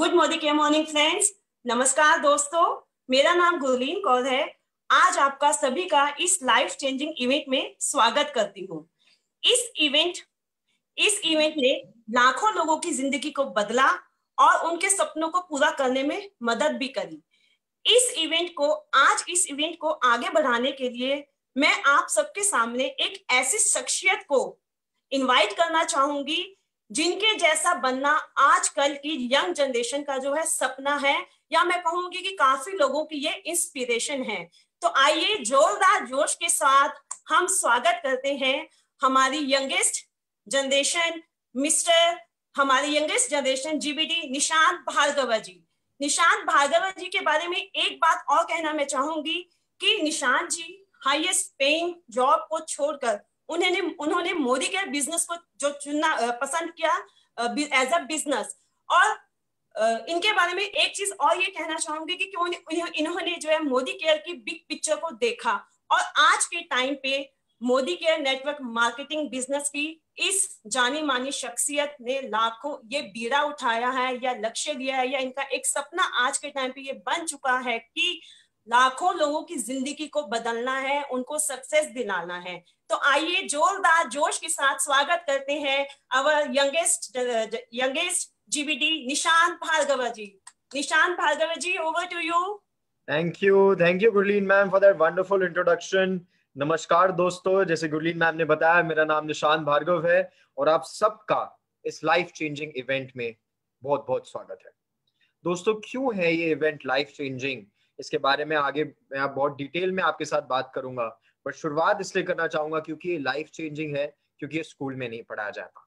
Good morning friends. नमस्कार दोस्तों, मेरा नाम गुरलीन कौर है। आज आपका सभी का इस लाइफ चेंजिंग इवेंट में स्वागत करती हूँ। इस इवेंट ने लाखों लोगों की जिंदगी को बदला और उनके सपनों को पूरा करने में मदद भी करी। इस इवेंट को आगे बढ़ाने के लिए मैं आप सबके सामने एक ऐसी शख्सियत को इनवाइट करना चाहूंगी जिनके जैसा बनना आजकल की यंग जनरेशन का जो है सपना है, या मैं कहूंगी कि काफी लोगों की ये इंस्पिरेशन है। तो आइए जोरदार जोश के साथ हम स्वागत करते हैं हमारी youngest generation GBD Nishant Bhargav ji. Nishant Bhargav ji के बारे में एक बात और कहना मैं चाहूंगी कि निशांत जी हाईएस्ट पेइंग जॉब को छोड़कर उन्होंने मोदी केयर बिजनेस को जो चुनना पसंद किया एज अ बिजनेस। और इनके बारे में एक चीज और ये कहना चाहूंगी कि इन्होंने जो है मोदी केयर की बिग पिक्चर को देखा और आज के टाइम पे Modi care network marketing business की इस जानी मानी शख्सियत ने लाखों ये बीड़ा उठाया है या लक्ष्य लिया है या इनका एक सपना आज के टाइम पे ये बन चुका है कि लाखों लोगों की जिंदगी को बदलना है, उनको सक्सेस दिलाना है। तो आइए जोरदार जोश के साथ स्वागत करते हैं our youngest GBD Nishant Bhargav ji. Nishant Bhargav ji, over to you. Thank you Gurleen ma'am for that wonderful introduction. नमस्कार दोस्तों, जैसे गुरलीन मैम ने बताया, मेरा नाम निशांत भार्गव है और आप सबका इस लाइफ चेंजिंग इवेंट में बहुत बहुत स्वागत है। दोस्तों, क्यों है ये इवेंट लाइफ चेंजिंग, इसके बारे में आगे मैं बहुत डिटेल में आपके साथ बात करूंगा, बट शुरुआत इसलिए करना चाहूंगा क्योंकि ये लाइफ चेंजिंग है, क्योंकि ये स्कूल में नहीं पढ़ाया जाता,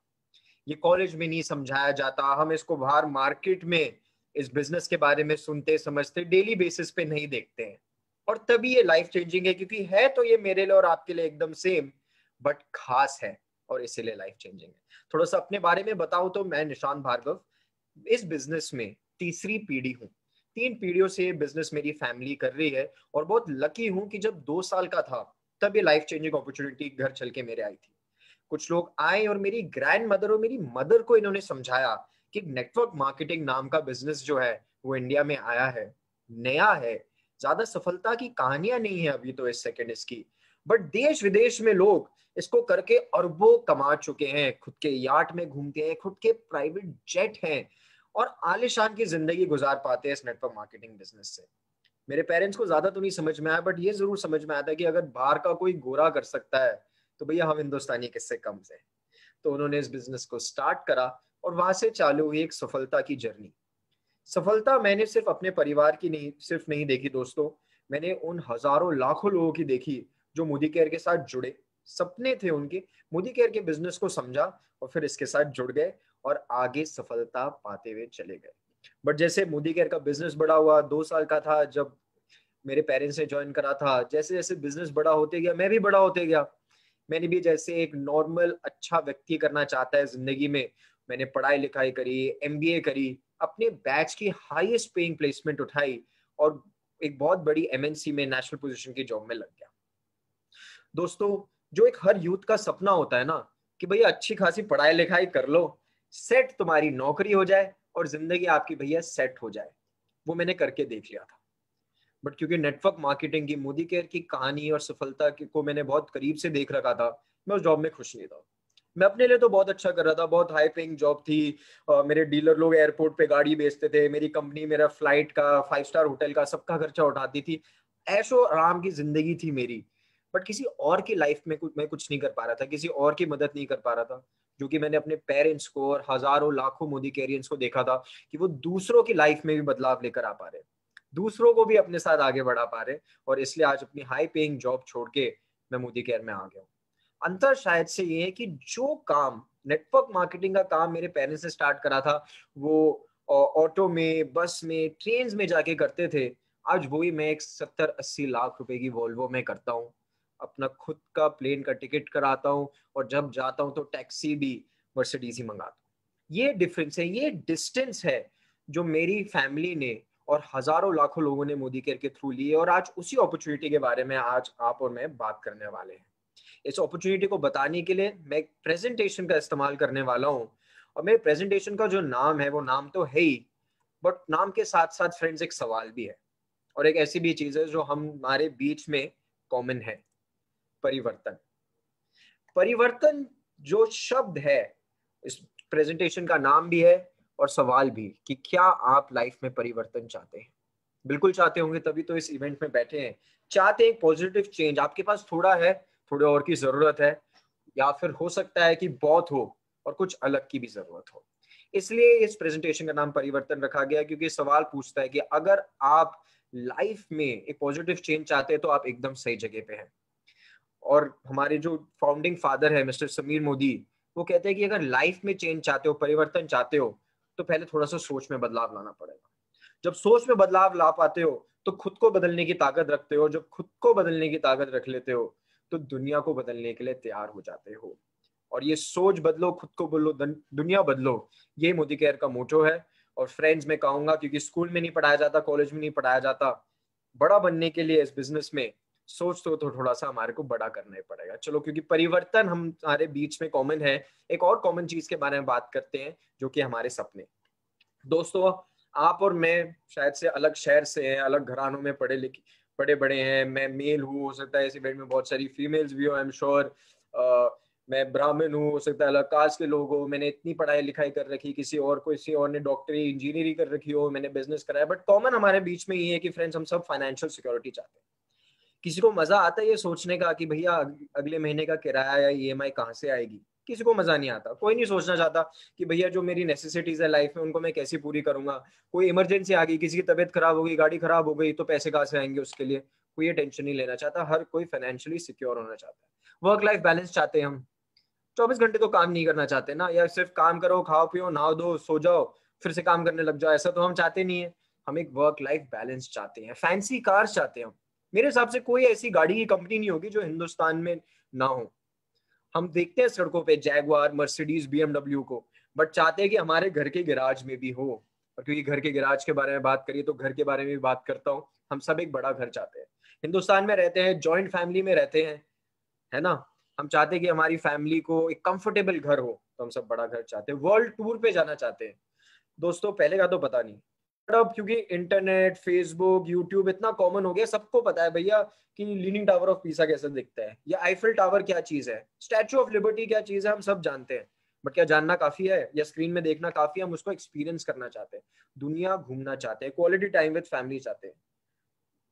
ये कॉलेज में नहीं समझाया जाता, हम इसको बाहर मार्केट में इस बिजनेस के बारे में सुनते समझते डेली बेसिस पे नहीं देखते हैं। और तभी ये लाइफ चेंजिंग है, क्योंकि है तो ये मेरे लिए और आपके लिए एकदम सेम, बट खास है और इसीलिए लाइफ चेंजिंग है। थोड़ा सा अपने बारे में बताऊं तो मैं निशांत भार्गव इस बिजनेस में तीसरी पीढ़ी हूँ। 3 पीढ़ियों से ये बिजनेस मेरी फैमिली कर रही है और बहुत लकी हूँ कि जब 2 साल का था तब ये लाइफ चेंजिंग अपॉर्चुनिटी घर चल के मेरे आई थी। कुछ लोग आए और मेरी ग्रैंड मदर और मेरी मदर को इन्होंने समझाया कि नेटवर्क मार्केटिंग नाम का बिजनेस जो है वो इंडिया में आया है, नया है, ज्यादा सफलता की कहानियां नहीं है अभी तो इस सेकंड इसकी, बट देश विदेश में लोग इसको करके अरबों कमा चुके हैं, खुद के याट में घूमते हैं, खुद के प्राइवेट जेट हैं और आलिशान की जिंदगी गुजार पाते हैं इस नेटवर्क मार्केटिंग बिजनेस से। मेरे पेरेंट्स को ज्यादा तो नहीं समझ में आया, बट ये जरूर समझ में आता कि अगर बाहर का कोई गोरा कर सकता है तो भैया हम हिंदुस्तानी किससे कम से। तो उन्होंने इस बिजनेस को स्टार्ट करा और वहां से चालू हुई एक सफलता की जर्नी। सफलता मैंने सिर्फ अपने परिवार की नहीं देखी दोस्तों, मैंने उन हजारों लाखों लोगों की देखी जो मोदी केयर के साथ जुड़े, सपने थे उनके, मोदी केयर के बिजनेस को समझा और फिर इसके साथ जुड़ गए और आगे सफलता पाते हुए चले गए। बट जैसे मोदी केयर का बिजनेस बड़ा हुआ, 2 साल का था जब मेरे पेरेंट्स ने ज्वाइन करा था, जैसे जैसे बिजनेस बड़ा होते गया मैं भी बड़ा होते गया। मैंने भी जैसे एक नॉर्मल अच्छा व्यक्ति करना चाहता है जिंदगी में, मैंने पढ़ाई लिखाई करी, एमबीए करी, अपने बैच की हाईएस्ट पेइंग प्लेसमेंट उठाई और एक बहुत बड़ी एमएनसी में नेशनल पोजीशन की जॉब में लग गया। दोस्तों, जो एक हर यूथ का सपना होता है ना कि भैया अच्छी खासी पढ़ाई लिखाई कर लो, सेट तुम्हारी नौकरी हो जाए और जिंदगी आपकी भैया सेट हो जाए, वो मैंने करके देख लिया था। बट क्योंकि नेटवर्क मार्केटिंग की, मोदी केयर की कहानी और सफलता को मैंने बहुत करीब से देख रखा था, मैं उस जॉब में खुश नहीं था। मैं अपने लिए तो बहुत अच्छा कर रहा था, बहुत हाई पेइंग जॉब थी, मेरे डीलर लोग एयरपोर्ट पे गाड़ी बेचते थे, मेरी कंपनी मेरा फ्लाइट का 5 स्टार होटल का सबका खर्चा उठाती थी, ऐशो आराम की जिंदगी थी मेरी। बट किसी और की लाइफ में मैं कुछ नहीं कर पा रहा था, किसी और की मदद नहीं कर पा रहा था, जो कि मैंने अपने पेरेंट्स को और हजारों लाखों मोदी कैरियंस को देखा था कि वो दूसरों की लाइफ में भी बदलाव लेकर आ पा रहे, दूसरों को भी अपने साथ आगे बढ़ा पा रहे, और इसलिए आज अपनी हाई पेइंग जॉब छोड़ के मैं मोदी केयर में आ गया हूँ। अंतर शायद से ये है कि जो काम नेटवर्क मार्केटिंग का काम मेरे पेरेंट्स ने स्टार्ट करा था, वो ऑटो में, बस में, ट्रेन में जाके करते थे, आज वही मैं एक 70-80 लाख रुपए की वॉल्वो में करता हूँ, अपना खुद का प्लेन का टिकट कराता हूँ और जब जाता हूँ तो टैक्सी भी मर्सिडीज ही मंगाता हूँ। ये डिफरेंस है, ये डिस्टेंस है जो मेरी फैमिली ने और हजारों लाखों लोगों ने मोदी केयर के थ्रू लिए, और आज उसी अपॉर्चुनिटी के बारे में आज आप और मैं बात करने वाले हैं। इस अपॉर्चुनिटी को बताने के लिए मैं एक प्रेजेंटेशन का इस्तेमाल करने वाला हूँ, और मेरे प्रेजेंटेशन का जो नाम है वो नाम तो है ही बट नाम के साथ साथ फ्रेंड्स एक सवाल भी है, और एक ऐसी भी चीज है जो हमारे बीच में कॉमन है, परिवर्तन। परिवर्तन जो शब्द है, इस प्रेजेंटेशन का नाम भी है और सवाल भी, कि क्या आप लाइफ में परिवर्तन चाहते हैं? बिल्कुल चाहते होंगे, तभी तो इस इवेंट में बैठे हैं। चाहते हैं पॉजिटिव चेंज, आपके पास थोड़ा है, थोड़े और की जरूरत है, या फिर हो सकता है कि बहुत हो और कुछ अलग की भी जरूरत हो। इसलिए इस प्रेजेंटेशन का नाम परिवर्तन रखा गया, क्योंकि सवाल पूछता है कि अगर आप लाइफ में एक पॉजिटिव चेंज चाहते हैं तो आप एकदम सही जगह पे हैं। और हमारे जो फाउंडिंग फादर है मिस्टर समीर मोदी, वो कहते हैं कि अगर लाइफ में चेंज चाहते हो, परिवर्तन चाहते हो, तो पहले थोड़ा सा सोच में बदलाव लाना पड़ेगा। जब सोच में बदलाव ला पाते हो तो खुद को बदलने की ताकत रखते हो। जब खुद को बदलने की ताकत रख लेते हो तो दुनिया को बदलने के लिए तैयार हो जाते हो। और ये सोच बदलो, खुद को बदलो, दुनिया बदलो, ये मोदी केयर का मोटो है। और फ्रेंड्स मैं कहूंगा, क्योंकि स्कूल में नहीं पढ़ाया जाता, कॉलेज में नहीं पढ़ाया जाता, बड़ा बनने के लिए इस बिजनेस में सोच तो थोड़ा सा हमारे को बड़ा करना ही पड़ेगा। चलो, क्योंकि परिवर्तन हमारे बीच में कॉमन है, एक और कॉमन चीज के बारे में बात करते हैं, जो कि हमारे सपने। दोस्तों, आप और मैं शायद से अलग शहर से हैं, अलग घरानों में पढ़े बड़े हैं। मैं मेल हूँ, हो सकता है इस इवेंट में बहुत सारी फीमेल्स भी हो, आई एम श्योर। मैं ब्राह्मण हूँ, हो सकता है अलग कास्ट के लोग हो। मैंने इतनी पढ़ाई लिखाई कर रखी, किसी और ने डॉक्टरी इंजीनियरिंग कर रखी हो, मैंने बिजनेस करा है, बट कॉमन हमारे बीच में ये है कि फ्रेंड्स, हम सब फाइनेंशियल सिक्योरिटी चाहते हैं। किसी को मजा आता है ये सोचने का कि भैया अगले महीने का किराया या ईएमआई कहाँ से आएगी? किसी को मजा नहीं आता। कोई नहीं सोचना चाहता कि भैया जो मेरी नेसेसिटीज है लाइफ में, उनको मैं कैसे पूरी करूंगा। कोई इमरजेंसी आ गई, किसी की तबीयत खराब हो गई, गाड़ी खराब हो गई, तो पैसे कहाँ से आएंगे उसके लिए? कोई ये टेंशन नहीं लेना चाहता। हर कोई फाइनेंशियली सिक्योर होना चाहता है। वर्क लाइफ बैलेंस चाहते हैं हम। 24 घंटे तो काम नहीं करना चाहते ना, या सिर्फ काम करो, खाओ पियो, नहाओ धो, सो जाओ, फिर से काम करने लग जाओ, ऐसा तो हम चाहते नहीं है। हम एक वर्क लाइफ बैलेंस चाहते हैं। फैंसी कार्स चाहते हैं हम। मेरे हिसाब से कोई ऐसी गाड़ी की कंपनी नहीं होगी जो हिंदुस्तान में ना हो। हम देखते हैं सड़कों पे जैगवार, मर्सिडीज, बीएमडब्ल्यू को, बट चाहते हैं कि हमारे घर के गैराज में भी हो। और क्योंकि घर के गैराज के बारे में बात करिए तो घर के बारे में भी बात करता हूँ। हम सब एक बड़ा घर चाहते हैं। हिंदुस्तान में रहते हैं, जॉइंट फैमिली में रहते हैं, है ना। हम चाहते हैं कि हमारी फैमिली को एक कंफर्टेबल घर हो, तो हम सब बड़ा घर चाहते हैं। वर्ल्ड टूर पे जाना चाहते हैं। दोस्तों, पहले का तो पता नहीं, बट अब क्योंकि इंटरनेट, फेसबुक, यूट्यूब इतना कॉमन हो गया, सबको पता है भैया कि लीनिंग टावर ऑफ पीसा कैसे दिखता है, या आईफिल टावर क्या चीज है, स्टैचू ऑफ लिबर्टी क्या चीज है, हम सब जानते हैं। बट क्या जानना काफी है, या स्क्रीन में देखना काफी है? हम उसको एक्सपीरियंस करना चाहते हैं, दुनिया घूमना चाहते हैं, क्वालिटी टाइम विद फैमिली चाहते हैं।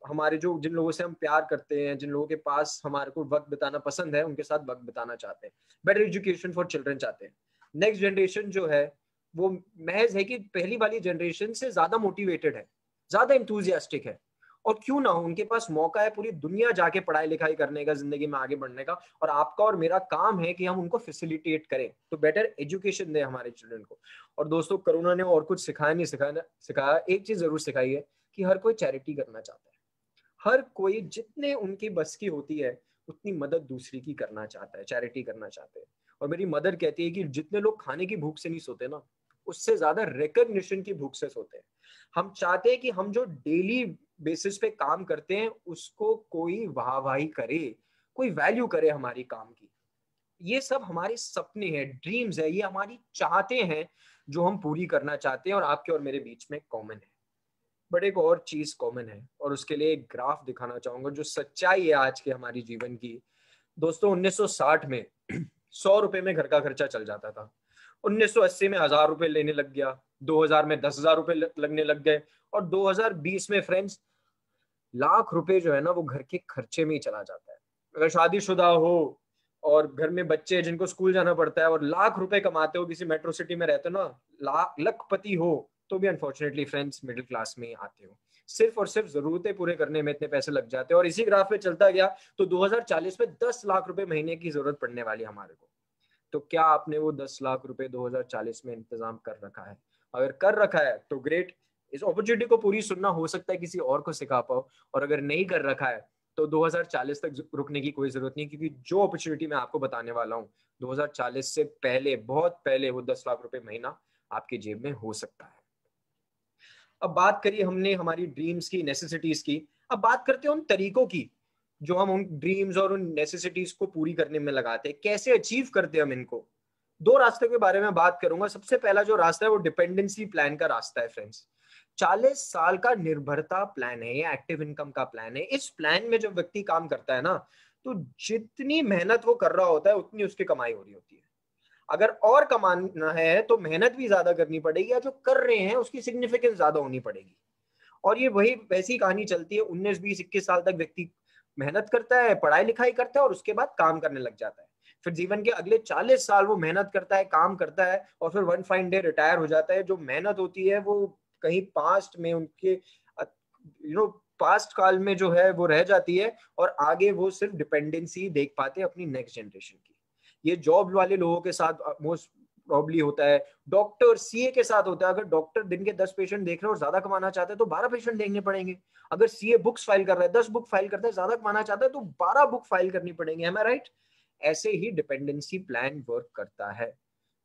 हमारे जो जिन लोगों से हम प्यार करते हैं, जिन लोगों के पास हमारे को वक्त बिताना पसंद है, उनके साथ वक्त बिताना चाहते हैं। बेटर एजुकेशन फॉर चिल्ड्रन चाहते हैं। नेक्स्ट जनरेशन जो है वो महज है कि पहली वाली जनरेशन से ज्यादा मोटिवेटेड है, ज्यादा इंथुजियास्टिक है। और क्यों ना हो, उनके पास मौका है पूरी दुनिया जाके पढ़ाई लिखाई करने का, जिंदगी में आगे बढ़ने का। और आपका और मेरा काम है कि हम उनको फैसिलिटेट करें, तो बेटर एजुकेशन दें हमारे चिल्ड्रन को। और दोस्तों, कोरोना ने और कुछ सिखाया नहीं, सिखाया एक चीज जरूर सिखाई है, कि हर कोई चैरिटी करना चाहता है। हर कोई जितने उनकी बस की होती है उतनी मदद दूसरी की करना चाहता है, चैरिटी करना चाहते हैं। और मेरी मदर कहती है कि जितने लोग खाने की भूख से नहीं सोते ना, उससे ज्यादा रिकॉग्निशन की भूख से सोते हैं। हम चाहते हैं कि हम जो डेली बेसिस पे काम करते हैं उसको कोई वाहवाही करे, कोई वैल्यू करे हमारी काम की। ये सब हमारे सपने हैं, ड्रीम्स है, ये हमारी चाहते हैं जो हम पूरी करना चाहते हैं, और आपके और मेरे बीच में कॉमन है। बट एक और चीज कॉमन है, और उसके लिए एक ग्राफ दिखाना चाहूंगा जो सच्चाई है आज के हमारी जीवन की। दोस्तों, 1960 में 100 रुपए में घर का खर्चा चल जाता था। 1980 में 1000 रुपए लेने लग गया। 2000 में 10,000 रुपए लगने लग गए। और 2020 में फ्रेंड्स, लाख रुपए जो है ना, वो घर के खर्चे में ही चला जाता है। अगर शादीशुदा हो और घर में बच्चे जिनको स्कूल जाना पड़ता है, और लाख रुपए कमाते हो, किसी मेट्रो सिटी में रहते हो ना, लखपति हो, तो भी अनफॉर्चुनेटली फ्रेंड्स मिडिल क्लास में ही आते हो। सिर्फ और सिर्फ जरूरतें पूरे करने में इतने पैसे लग जाते हैं। और इसी ग्राफ पे चलता गया तो 2040 में 10 लाख रुपए महीने की जरूरत पड़ने वाली हमारे को। तो क्या आपने वो 10 लाख रुपए 2040 में इंतजाम कर रखा है? अगर कर रखा है तो ग्रेट। इस अपॉर्चुनिटी को पूरी सुनना, हो सकता है किसी और को सिखा पाओ। और अगर नहीं कर रखा है तो 2040 तक रुकने की कोई जरूरत नहीं, क्योंकि जो अपॉर्चुनिटी मैं आपको बताने वाला हूँ 2040 से पहले, बहुत पहले, वो 10 लाख रुपए महीना आपकी जेब में हो सकता है। अब बात करिए हमने हमारी ड्रीम्स की, नेसेसिटीज की। अब बात करते हैं उन तरीकों की जो हम उन ड्रीम्स और उन नेसेसिटीज को पूरी करने में लगाते हैं। कैसे अचीव करते हैं हम इनको? दो रास्ते के बारे में बात करूंगा। सबसे पहला जो रास्ता है वो डिपेंडेंसी प्लान का रास्ता है फ्रेंड्स। 40 साल का निर्भरता प्लान है, ये एक्टिव इनकम का प्लान है। इस प्लान में जब व्यक्ति काम करता है ना, तो जितनी मेहनत वो कर रहा होता है उतनी उसकी कमाई हो रही होती है। अगर और कमाना है तो मेहनत भी ज्यादा करनी पड़ेगी, या जो कर रहे हैं उसकी सिग्निफिकेंस ज्यादा होनी पड़ेगी। और ये वही वैसी कहानी चलती है, 19 20 21 साल तक व्यक्ति मेहनत करता है, पढ़ाई लिखाई करता है और उसके बाद काम करने लग जाता है। फिर जीवन के अगले 40 साल वो मेहनत करता है, काम करता है, और फिर वन फाइन डे रिटायर हो जाता है। जो मेहनत होती है वो कहीं पास्ट में उनके पास्ट काल में जो है वो रह जाती है, और आगे वो सिर्फ डिपेंडेंसी देख पाते हैं अपनी नेक्स्ट जनरेशन की। ये जॉब वाले लोगों के साथ मोस्ट प्रॉब्ली होता है, डॉक्टर सीए के साथ होता है। अगर डॉक्टर दिन के 10 पेशेंट देख रहे हैं और ज्यादा कमाना चाहते हैं तो 12 पेशेंट देखने पड़ेंगे। अगर सीए बुक्स फाइल कर रहा है, 10 बुक फाइल करता है, ज्यादा कमाना चाहता है तो 12 बुक फाइल करनी पड़ेंगे। एम आई राइट? ऐसे ही डिपेंडेंसी प्लान वर्क करता है।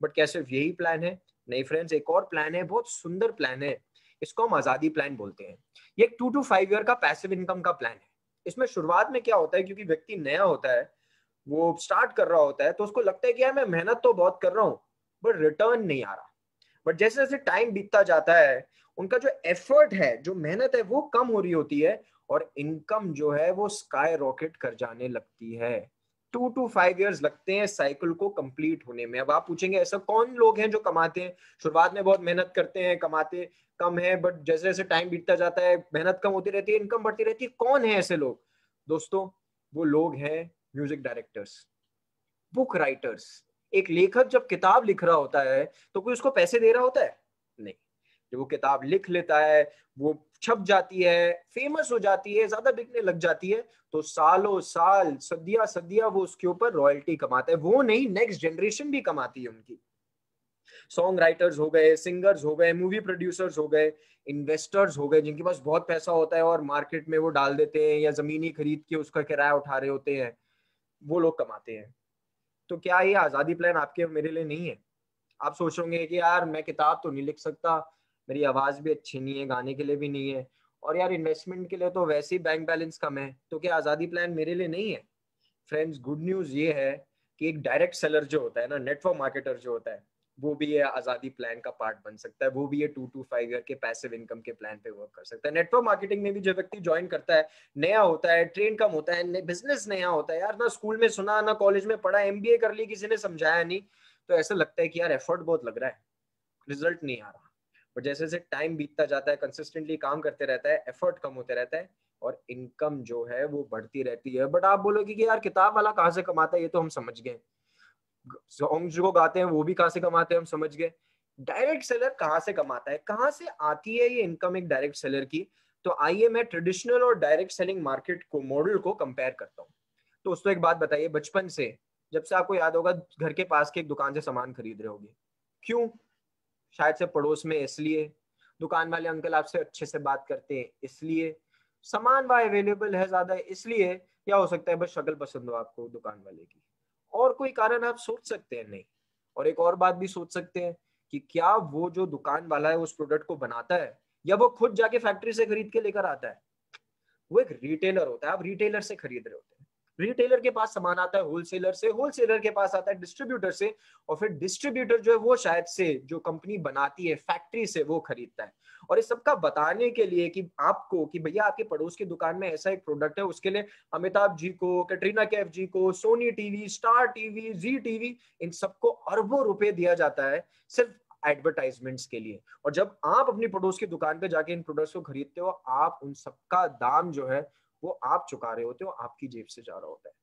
बट क्या सिर्फ यही प्लान है? नहीं फ्रेंड्स, एक और प्लान है, बहुत सुंदर प्लान है। इसको हम आजादी प्लान बोलते हैं। ये एक 2 to 5 ईयर का पैसिव इनकम का प्लान है। इसमें शुरुआत में क्या होता है, क्योंकि व्यक्ति नया होता है, वो स्टार्ट कर रहा होता है, तो उसको लगता है कि यार मैं मेहनत तो बहुत कर रहा हूँ बट रिटर्न नहीं आ रहा। बट जैसे जैसे टाइम बीतता जाता है, उनका जो एफर्ट है, जो मेहनत है, वो कम हो रही होती है, और इनकम जो है वो स्काई रॉकेट कर जाने लगती है। 2 to 5 ईयर्स लगते हैं साइकिल को कंप्लीट होने में। अब आप पूछेंगे ऐसा कौन लोग हैं जो कमाते हैं, शुरुआत में बहुत मेहनत करते हैं, कमाते कम है, बट जैसे जैसे टाइम बीतता जाता है, मेहनत कम होती रहती है, इनकम बढ़ती रहती है। कौन है ऐसे लोग? दोस्तों, वो लोग हैं म्यूजिक डायरेक्टर्स, बुक राइटर्स। एक लेखक जब किताब लिख रहा होता है तो कोई उसको पैसे दे रहा होता है? नहीं। जब वो किताब लिख लेता है, वो छप जाती है, फेमस हो जाती है, ज्यादा बिकने लग जाती है, तो सालों साल, सदियां सदियां वो उसके ऊपर रॉयल्टी कमाता है। वो नहीं, नेक्स्ट जनरेशन भी कमाती है उनकी। सॉन्ग राइटर्स हो गए, सिंगर्स हो गए, मूवी प्रोड्यूसर्स हो गए, इन्वेस्टर्स हो गए, जिनके पास बहुत पैसा होता है और मार्केट में वो डाल देते हैं, या जमीनी खरीद के उसका किराया उठा रहे होते हैं, वो लोग कमाते हैं। तो क्या ये आजादी प्लान आपके मेरे लिए नहीं है? आप सोचोगे कि यार मैं किताब तो नहीं लिख सकता, मेरी आवाज भी अच्छी नहीं है, गाने के लिए भी नहीं है, और यार इन्वेस्टमेंट के लिए तो वैसे ही बैंक बैलेंस कम है, तो क्या आजादी प्लान मेरे लिए नहीं है? फ्रेंड्स, गुड न्यूज ये है कि एक डायरेक्ट सेलर जो होता है ना, नेटवर्क मार्केटर जो होता है, वो भी ये आजादी प्लान का पार्ट बन सकता है। वो भी ये 2 to 5 ईयर के पैसिव इनकम के प्लान पे वर्क कर सकता है। नेटवर्क मार्केटिंग में भी जो व्यक्ति ज्वाइन करता है, नया होता है, ट्रेन कम होता है, बिजनेस नया होता है, यार ना स्कूल में सुना ना कॉलेज में पढ़ा, एमबीए कर ली, किसी ने समझाया नहीं, तो ऐसा लगता है कि यार एफर्ट बहुत लग रहा है, रिजल्ट नहीं आ रहा। बट जैसे जैसे टाइम बीतता जाता है, कंसिस्टेंटली काम करते रहता है, एफर्ट कम होते रहता है, और इनकम जो है वो बढ़ती रहती है। बट आप बोलोगे कि यार किताब वाला कहाँ से कमाता है, ये तो हम समझ गए, सॉन्ग जो गाते हैं वो भी कहाँ से कमाते हैं हम समझ गए, डायरेक्ट सेलर कहाँ से कमाता है, कहाँ से आती है ये इनकम एक डायरेक्ट सेलर की? तो आइए मैं ट्रेडिशनल और डायरेक्ट सेलिंग मार्केट को, मॉडल को कंपेयर करता हूँ। तो दोस्तों एक बात बताइए, बचपन से जब से आपको याद होगा घर के पास की एक दुकान से सामान खरीद रहे होगे, क्यों? शायद से पड़ोस में, इसलिए दुकान वाले अंकल आपसे अच्छे से बात करते हैं, इसलिए सामान वहाँ अवेलेबल है ज्यादा, इसलिए, या हो सकता है बस शक्ल पसंद हो आपको दुकान वाले की, और कोई कारण आप सोच सकते हैं? नहीं। और एक और बात भी सोच सकते हैं कि क्या वो जो दुकान वाला है उस प्रोडक्ट को बनाता है, या वो खुद जाके फैक्ट्री से खरीद के लेकर आता है? वो एक रिटेलर होता है, आप रिटेलर से खरीद रहे होते हैं, रिटेलर के पास सामान आता है होलसेलर से, होलसेलर के पास आता है डिस्ट्रीब्यूटर से, और फिर डिस्ट्रीब्यूटर जो है वो शायद से जो कंपनी बनाती है फैक्ट्री से वो खरीदता है। और इस सबका बताने के लिए कि आपको, कि भैया आपके पड़ोस की दुकान में ऐसा एक प्रोडक्ट है, उसके लिए अमिताभ जी को, कैटरीना कैफ जी को, सोनी टीवी, स्टार टीवी, जी टीवी, इन सबको अरबों रुपए दिया जाता है सिर्फ एडवर्टाइजमेंट्स के लिए। और जब आप अपनी पड़ोस की दुकान पे जाके इन प्रोडक्ट्स को खरीदते हो, आप उन सबका दाम जो है वो आप चुका रहे होते हो, आपकी जेब से जा रहा होता है।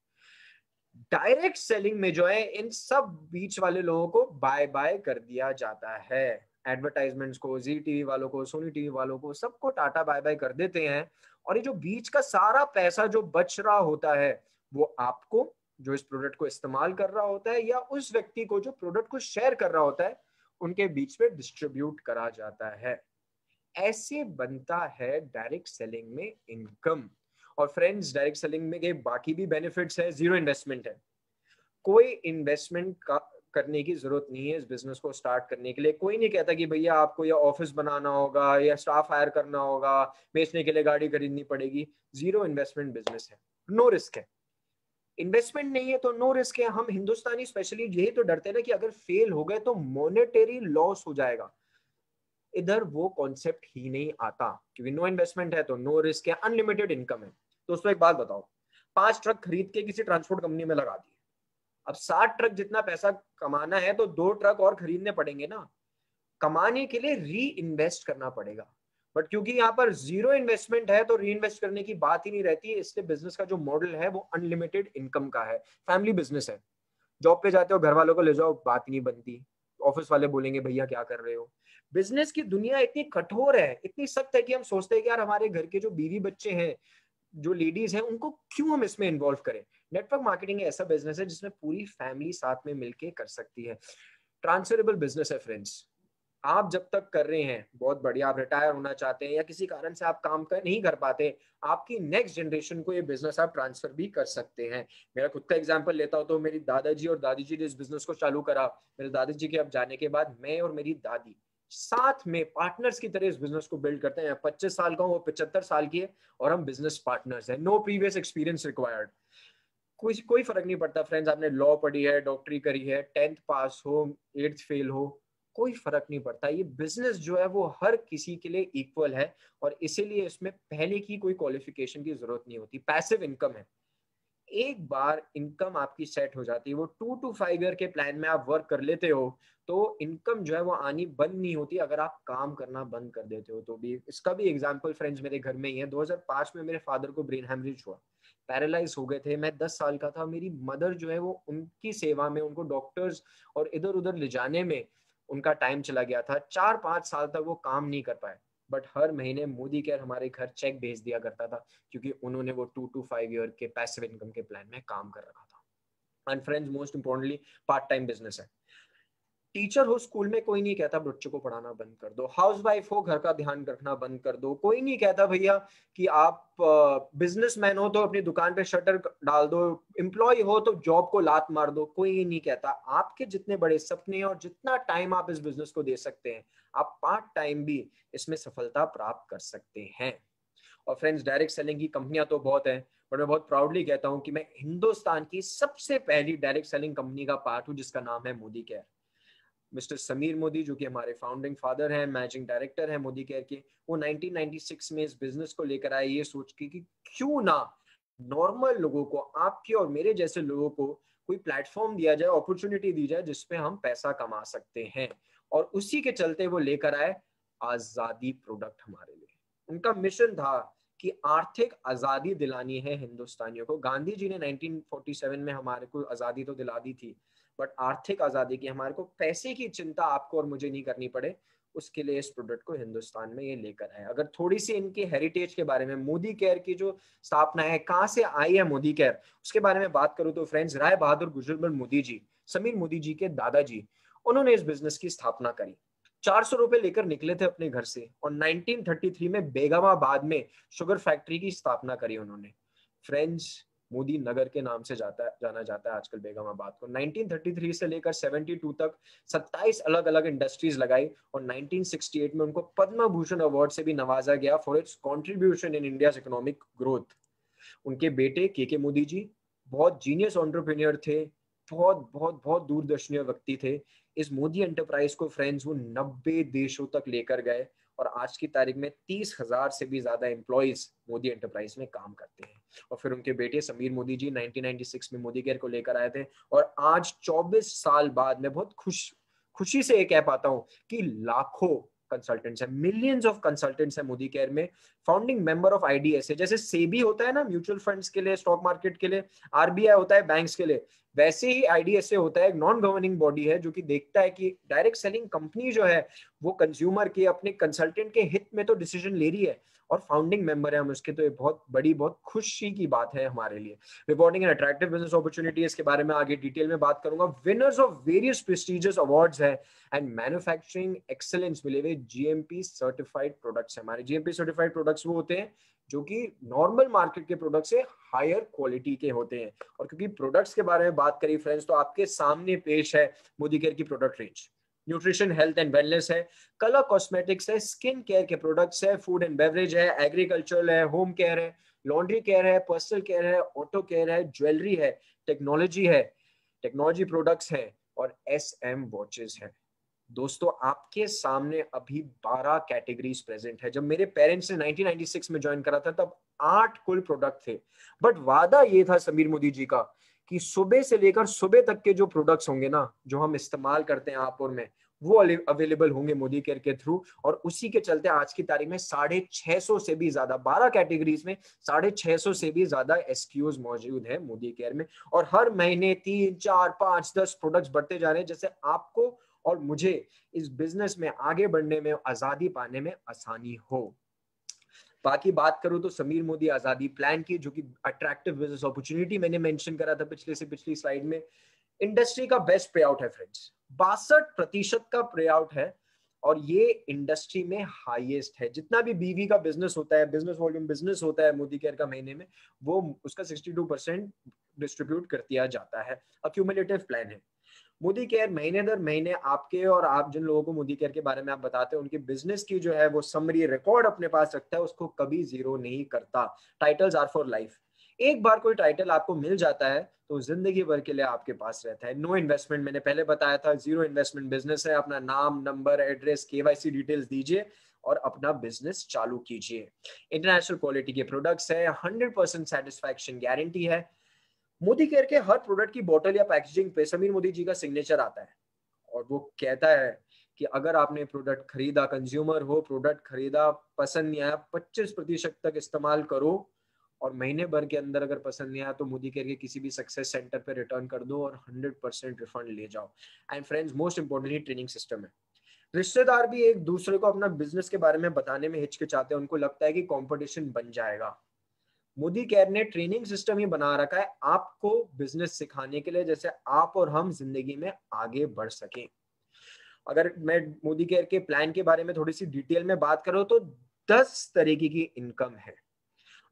डायरेक्ट सेलिंग में जो है इन सब बीच वाले लोगों को बाय बाय कर दिया जाता है। एडवर्टाइजमेंट्स को, जी टीवी वालों को, सोनी टीवी वालों को, सबको टाटा बाय बाय कर देते हैं। और ये जो बीच का सारा पैसा जो बच रहा होता है, वो आपको, जो इस प्रोडक्ट को इस्तेमाल कर रहा होता है, या उस व्यक्ति को जो प्रोडक्ट को शेयर कर रहा होता है, उनके बीच में डिस्ट्रीब्यूट करा जाता है। ऐसे बनता है डायरेक्ट सेलिंग में इनकम। और फ्रेंड्स, डायरेक्ट सेलिंग में के बाकी भी बेनिफिट्स है। जीरो इन्वेस्टमेंट है, कोई इन्वेस्टमेंट का करने की जरूरत नहीं है इस बिजनेस को स्टार्ट करने के लिए। कोई नहीं कहता कि भैया आपको या ऑफिस बनाना होगा, या स्टाफ हायर करना होगा, बेचने के लिए गाड़ी खरीदनी पड़ेगी। जीरो इन्वेस्टमेंट बिजनेस है, नो रिस्क है। इन्वेस्टमेंट नहीं है तो नो रिस्क है। हम हिंदुस्तानी स्पेशली यही तो डरते हैं ना कि अगर फेल हो गए तो मॉनेटरी लॉस हो जाएगा। इधर वो कॉन्सेप्ट ही नहीं आता, क्योंकि नो इन्वेस्टमेंट है तो नो रिस्क है, अनलिमिटेड इनकम है। दोस्तों एक बात बताओ, 5 ट्रक खरीद के किसी ट्रांसपोर्ट कंपनी में लगा दिए, अब 60 ट्रक जितना पैसा कमाना है तो 2 ट्रक और खरीदने पड़ेंगे ना, कमाने के लिए री इन्वेस्ट करना पड़ेगा। बट क्योंकि यहाँ पर जीरो इन्वेस्टमेंट है तो री इन्वेस्ट करने की बात ही नहीं रहती है, इसलिए बिजनेस का जो मॉडल है वो अनलिमिटेड इनकम का है, फैमिली बिजनेस है। जॉब पे जाते हो घर वालों को ले जाओ, बात नहीं बनती, ऑफिस वाले बोलेंगे भैया क्या कर रहे हो। बिजनेस की दुनिया इतनी कठोर है, इतनी सख्त है कि हम सोचते हैं कि यार हमारे घर के जो बीवी बच्चे हैं, जो लेडीज हैं, उनको क्यों हम इसमें इन्वॉल्व करें। नेटवर्क मार्केटिंग ऐसा बिजनेस है जिसमें पूरी फैमिली साथ में मिलके कर सकती है। ट्रांसफरेबल बिजनेस है फ्रेंड्स। आप जब तक कर रहे हैं बहुत बढ़िया, आप रिटायर होना चाहते हैं या किसी कारण से आप काम कर नहीं कर पाते, आपकी नेक्स्ट जनरेशन को ये बिजनेस आप ट्रांसफर भी कर सकते हैं। मेरा खुद का एग्जांपल लेता हूं तो मेरी दादाजी और दादी जी ने इस बिजनेस को चालू करा। मेरे दादाजी के अब जाने के बाद मैं और मेरी दादी साथ में पार्टनर्स की तरह इस बिजनेस को बिल्ड करते हैं। 25 साल का हूं, वो 75 साल की है, और हम बिजनेस पार्टनर्स हैं। No previous experience required. कोई फर्क नहीं पड़ता फ्रेंड्स, आपने लॉ पढ़ी है, डॉक्टरी करी है, 10th पास हो, 8th फेल हो, कोई फर्क नहीं पड़ता। ये बिजनेस जो है वो हर किसी के लिए इक्वल है, और इसीलिए इसमें पहले की कोई क्वालिफिकेशन की जरूरत नहीं होती। पैसिव इनकम है, एक बार इनकम आपकी सेट हो जाती है, वो 2 to 5 ईयर के प्लान में आप वर्क कर लेते हो तो इनकम जो है वो आनी बंद नहीं होती। अगर आप काम करना बंद कर देते हो तो भी। इसका भी एग्जांपल फ्रेंड्स मेरे घर में ही है। 2005 में मेरे फादर को ब्रेन हेमरेज हुआ, पैरालाइज हो गए थे, मैं 10 साल का था। मेरी मदर जो है वो उनकी सेवा में, उनको डॉक्टर्स और इधर उधर ले जाने में उनका टाइम चला गया था। 4-5 साल तक वो काम नहीं कर पाए, बट हर महीने मोदी केयर हमारे घर चेक भेज दिया करता था, क्योंकि उन्होंने वो 2 to 5 ईयर के पैसिव इनकम के प्लान में काम कर रखा था। And friends most importantly part time business है। टीचर हो स्कूल में, कोई नहीं कहता बच्चों को पढ़ाना बंद कर दो। हाउस वाइफ हो, घर का ध्यान रखना बंद कर दो। कोई नहीं कहता भैया कि आप बिजनेसमैन हो तो अपनी दुकान पे शटर डाल दो, एम्प्लॉय हो तो जॉब को लात मार दो। कोई नहीं कहता। आपके जितने बड़े सपने हैं और जितना टाइम आप इस बिजनेस को दे सकते हैं, आप पार्ट टाइम भी इसमें सफलता प्राप्त कर सकते हैं। और फ्रेंड्स डायरेक्ट सेलिंग की कंपनियां तो बहुत है, पर मैं बहुत प्राउडली कहता हूं कि मैं हिंदुस्तान की सबसे पहली डायरेक्ट सेलिंग कंपनी का पार्ट हूं, जिसका नाम है मोदी केयर। मिस्टर समीर मोदी, जो कि हमारे फाउंडिंग फादर हैं, मैनेजिंग डायरेक्टर हैं मोदी केयर के, वो 1996 में इस बिजनेस को लेकर आए, ये सोच के कि क्यों ना नॉर्मल लोगों को, आपके और मेरे जैसे लोगों को कोई प्लेटफॉर्म दिया जाए, अपॉर्चुनिटी दी जाए जिसपे हम पैसा कमा सकते हैं। और उसी के चलते वो लेकर आए आजादी प्रोडक्ट हमारे लिए। उनका मिशन था कि आर्थिक आजादी दिलानी है हिंदुस्तानियों को। गांधी जी ने 1947 में हमारे को आजादी तो दिला दी थी, बट आर्थिक आजादी की, हमारे को पैसे की चिंता आपको और मुझे नहीं करनी पड़े, उसके लिए इस प्रोडक्ट को हिंदुस्तान में ये लेकर आए। अगर थोड़ी सी इनके हेरिटेज के बारे में, मोदी केयर की जो स्थापना है, कहाँ से आई है मोदी केयर, उसके बारे में बात करूं तो फ्रेंड्स, राय बहादुर गुजरबल मोदी जी, समीर मोदी जी के दादाजी, उन्होंने इस बिजनेस की स्थापना करी। 400 रुपए लेकर निकले थे अपने घर से, और 1933 में बेगमाबाद में शुगर फैक्ट्री की स्थापना करी उन्होंने। फ्रेंड्स मोदी नगर के नाम से जाना जाता है आजकल बेगमाबाद को। 1933 से लेकर 72 तक 27 अलग अलग इंडस्ट्रीज लगाई, और 1968 में उनको पद्म भूषण अवार्ड से भी नवाजा गया for its contribution in India's economic growth. उनके बेटे के मोदी जी बहुत जीनियस एंटरप्रेन्योर थे, बहुत बहुत बहुत दूरदर्शनीय व्यक्ति थे। इस मोदी एंटरप्राइज को फ्रेंड्स वो 90 देशों तक लेकर गए, और आज की तारीख में 30,000 से भी ज्यादा एम्प्लॉइज मोदी एंटरप्राइज में काम करते हैं। और फिर उनके बेटे समीर मोदी जी 1996 में मोदी केयर को लेकर आए थे, और आज 24 साल बाद मैं बहुत खुशी से ये कह पाता हूँ कि लाखों कंसल्टेंट्स है, मिलियंस ऑफ कंसल्टेंट्स है मोदी केयर में। फाउंडिंग मेंबर ऑफ आईडीएसए, जैसे सेबी होता है ना म्यूचुअल फंड्स के लिए, स्टॉक मार्केट के लिए, आरबीआई होता है बैंक्स के लिए, वैसे ही आईडीएसए होता है, एक नॉन गवर्निंग बॉडी है जो कि देखता है कि डायरेक्ट सेलिंग कंपनी जो है वो कंज्यूमर के, अपने कंसल्टेंट के हित में तो डिसीजन ले रही है, और फाउंडिंग मेंबर है हम उसके। तो ये बहुत बड़ी, बहुत खुशी की बात है हमारे लिए। Rewarding and attractive business opportunity, इसके बारे में आगे डिटेल में बात करूंगा। Winners of various prestigious awards है, एंड मैन्युफैक्चरिंग एक्सेलेंस मिले हुए जीएमपी सर्टिफाइड प्रोडक्ट्स है। हमारे जीएमपी सर्टिफाइड प्रोडक्ट्स वो होते हैं जो कि नॉर्मल मार्केट के प्रोडक्ट से हायर क्वालिटी के होते हैं। और क्योंकि प्रोडक्ट्स के बारे में बात करी फ्रेंड्स, तो आपके सामने पेश है मोदी केयर की product range. Nutrition, health and wellness है, कलर कॉस्मेटिक्स है, स्किन केयर के प्रोडक्ट्स है, फूड एंड बेवरेज है, एग्रीकल्चरल है, होम केयर है, लॉन्ड्री केयर है, पर्सनल केयर है, ऑटो केयर है, ज्वेलरी है, टेक्नोलॉजी है, टेक्नोलॉजी प्रोडक्ट्स है, और एसएम वॉचेस है। दोस्तों आपके सामने अभी 12 कैटेगरीज प्रेजेंट है। जब मेरे पेरेंट्स ने 1996 में ज्वाइन करा था तब 8 कुल प्रोडक्ट थे, बट वादा ये था समीर मोदी जी का कि सुबह से लेकर सुबह तक के जो प्रोडक्ट्स होंगे ना, जो हम इस्तेमाल करते हैं आप और मैं, वो अवेलेबल होंगे मोदी केयर के थ्रू। और उसी के चलते आज की तारीख में 650 से भी ज्यादा 12 कैटेगरीज में 650 से भी ज्यादा एसक्यूज मौजूद है मोदी केयर में। और हर महीने 3, 4, 5, 10 प्रोडक्ट्स बढ़ते जा रहे हैं, जैसे आपको और मुझे इस बिजनेस में आगे बढ़ने में, आजादी पाने में आसानी हो। बाकी बात करूं तो समीर मोदी आजादी प्लान की, जो कि अट्रैक्टिव बिजनेस अपॉर्चुनिटी मैंने मेंशन करा था पिछली स्लाइड में, इंडस्ट्री का बेस्ट पे आउट है फ्रेंड्स। 62% का पे आउट है और ये इंडस्ट्री में हाईएस्ट है। जितना भी बीवी का बिजनेस होता है, बिजनेस वॉल्यूम बिजनेस होता है मोदी केयर का महीने में, वो उसका 62% डिस्ट्रीब्यूट कर दिया जाता है। अक्यूमुलेटिव प्लान है मोदी केयर। महीने दर महीने आपके और आप जिन लोगों को मोदी केयर के बारे में आप बताते हैं, उनके बिजनेस की जो है वो समरी रिकॉर्ड अपने पास रखता है, उसको कभी जीरो नहीं करता। Titles are for life. एक बार कोई टाइटल आपको मिल जाता है तो जिंदगी भर के लिए आपके पास रहता है। नो इन्वेस्टमेंट, मैंने पहले बताया था, जीरो इन्वेस्टमेंट बिजनेस है। अपना नाम, नंबर, एड्रेस, केवाईसी डिटेल्स दीजिए और अपना बिजनेस चालू कीजिए। इंटरनेशनल क्वालिटी के प्रोडक्ट्स है, 100% सेटिस्फैक्शन गारंटी है। मोदी केयर के हर प्रोडक्ट की बोतल या पैकेजिंग पे समीर मोदी जी का सिग्नेचर आता है और वो कहता है कि अगर आपने प्रोडक्ट खरीदा, कंज्यूमर हो, प्रोडक्ट खरीदा, पसंद नहीं आया, 25% तक इस्तेमाल करो और महीने भर के अंदर अगर पसंद नहीं आया तो मोदी केयर के किसी भी सक्सेस सेंटर पे रिटर्न कर दो और 100% रिफंड ले जाओ। And friends, most importantly training system है। रिश्तेदार भी एक दूसरे को अपना बिजनेस के बारे में बताने में हिचकिचाते हैं, उनको लगता है कि कंपटीशन बन जाएगा। मोदी केयर ने ट्रेनिंग सिस्टम ही बना रखा है आपको बिजनेस सिखाने के लिए, जैसे आप और हम जिंदगी में आगे बढ़ सकें। अगर मैं मोदी केयर के प्लान के बारे में थोड़ी सी डिटेल में बात करूं तो 10 तरीके की इनकम है।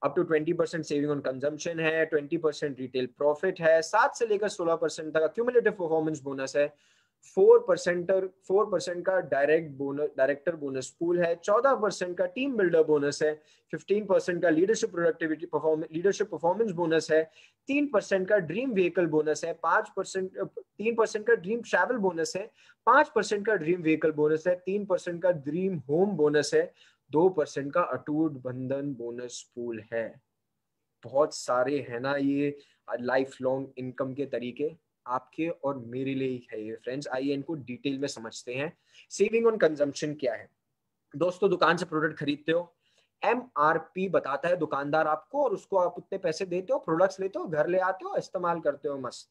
Up to 20% saving on consumption है, 20% रिटेल प्रॉफिट है, 7 से लेकर 16% तक क्यूमुलेटिव परफॉर्मेंस बोनस है, 4% का डायरेक्टर बोनस पूल है, 14% का टीम बिल्डर बोनस है, 15% का लीडरशिप परफॉर्मेंस बोनस है, 3% का ड्रीम व्हीकल बोनस है, 3% का ड्रीम ट्रैवल बोनस है, 5% का ड्रीम व्हीकल बोनस है, 3% का ड्रीम होम बोनस है, 2% का अटूट बंधन बोनस पूल है। बहुत सारे है ना ये लाइफ लॉन्ग इनकम के तरीके, आपके और मेरे लिए ही है ये फ्रेंड्स। आइए इनको डिटेल में समझते हैं। सेविंग ऑन कंजम्पशन क्या है दोस्तों? दुकान से प्रोडक्ट खरीदते हो, MRP बताता है दुकानदार आपको और उसको आप उतने पैसे देते हो, प्रोडक्ट्स लेते हो, घर ले आते हो, इस्तेमाल करते हो, मस्त।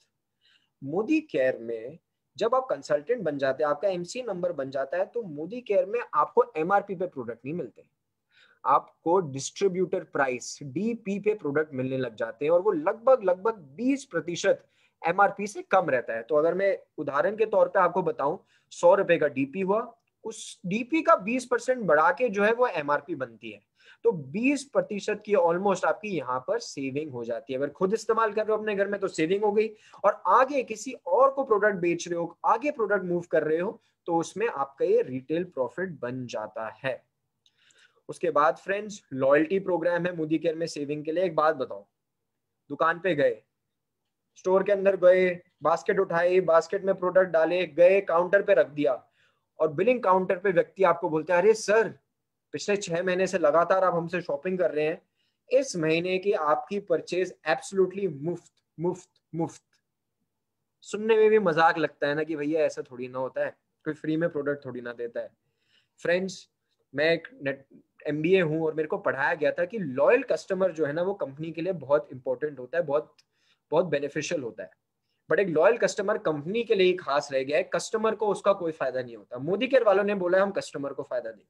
मोदी केयर में जब आप कंसल्टेंट बन जाते हैं, आपका MC नंबर बन जाता है, तो मोदी केयर में आपको MRP पे प्रोडक्ट नहीं मिलते, आपको डिस्ट्रीब्यूटर प्राइस DP पे प्रोडक्ट मिलने लग जाते हैं और वो लगभग 20% MRP से कम रहता है। तो अगर मैं उदाहरण के तौर पे आपको बताऊं, 100 रुपए का DP हुआ, उस DP का 20% बढ़ा के जो है वो MRP बनती है, तो 20% की ऑलमोस्ट आपकी यहाँ पर सेविंग हो जाती है। अगर खुद इस्तेमाल कर रहे हो अपने घर में तो सेविंग हो गई, और आगे किसी और को प्रोडक्ट बेच रहे हो, आगे प्रोडक्ट मूव कर रहे हो, तो उसमें आपका ये रिटेल प्रॉफिट बन जाता है। उसके बाद फ्रेंड्स, लॉयल्टी प्रोग्राम है मोदी केयर में सेविंग के लिए। एक बात बताओ, दुकान पे गए, स्टोर के अंदर गए, बास्केट उठाई, बास्केट में प्रोडक्ट डाले, गए काउंटर पे रख दिया, और बिलिंग काउंटर पे व्यक्ति आपको बोलते हैं, अरे सर, पिछले 6 महीने से लगातार आप हमसे शॉपिंग कर रहे हैं, इस महीने की आपकी परचेज एब्सोल्युटली मुफ्त मुफ्त मुफ्त। सुनने में भी मजाक लगता है ना कि भैया ऐसा थोड़ी ना होता है, कोई फ्री में प्रोडक्ट थोड़ी ना देता है। फ्रेंड्स, मैं एक MBA हूं और मेरे को पढ़ाया गया था कि लॉयल कस्टमर जो है ना वो कंपनी के लिए बहुत इंपॉर्टेंट होता है, बहुत बहुत बेनिफिशियल होता है। बट एक लॉयल कस्टमर कंपनी के लिए ही खास रह गया है, कस्टमर को उसका कोई फायदा नहीं होता। मोदी केयर वालों ने बोला हम कस्टमर को फायदा देंगे।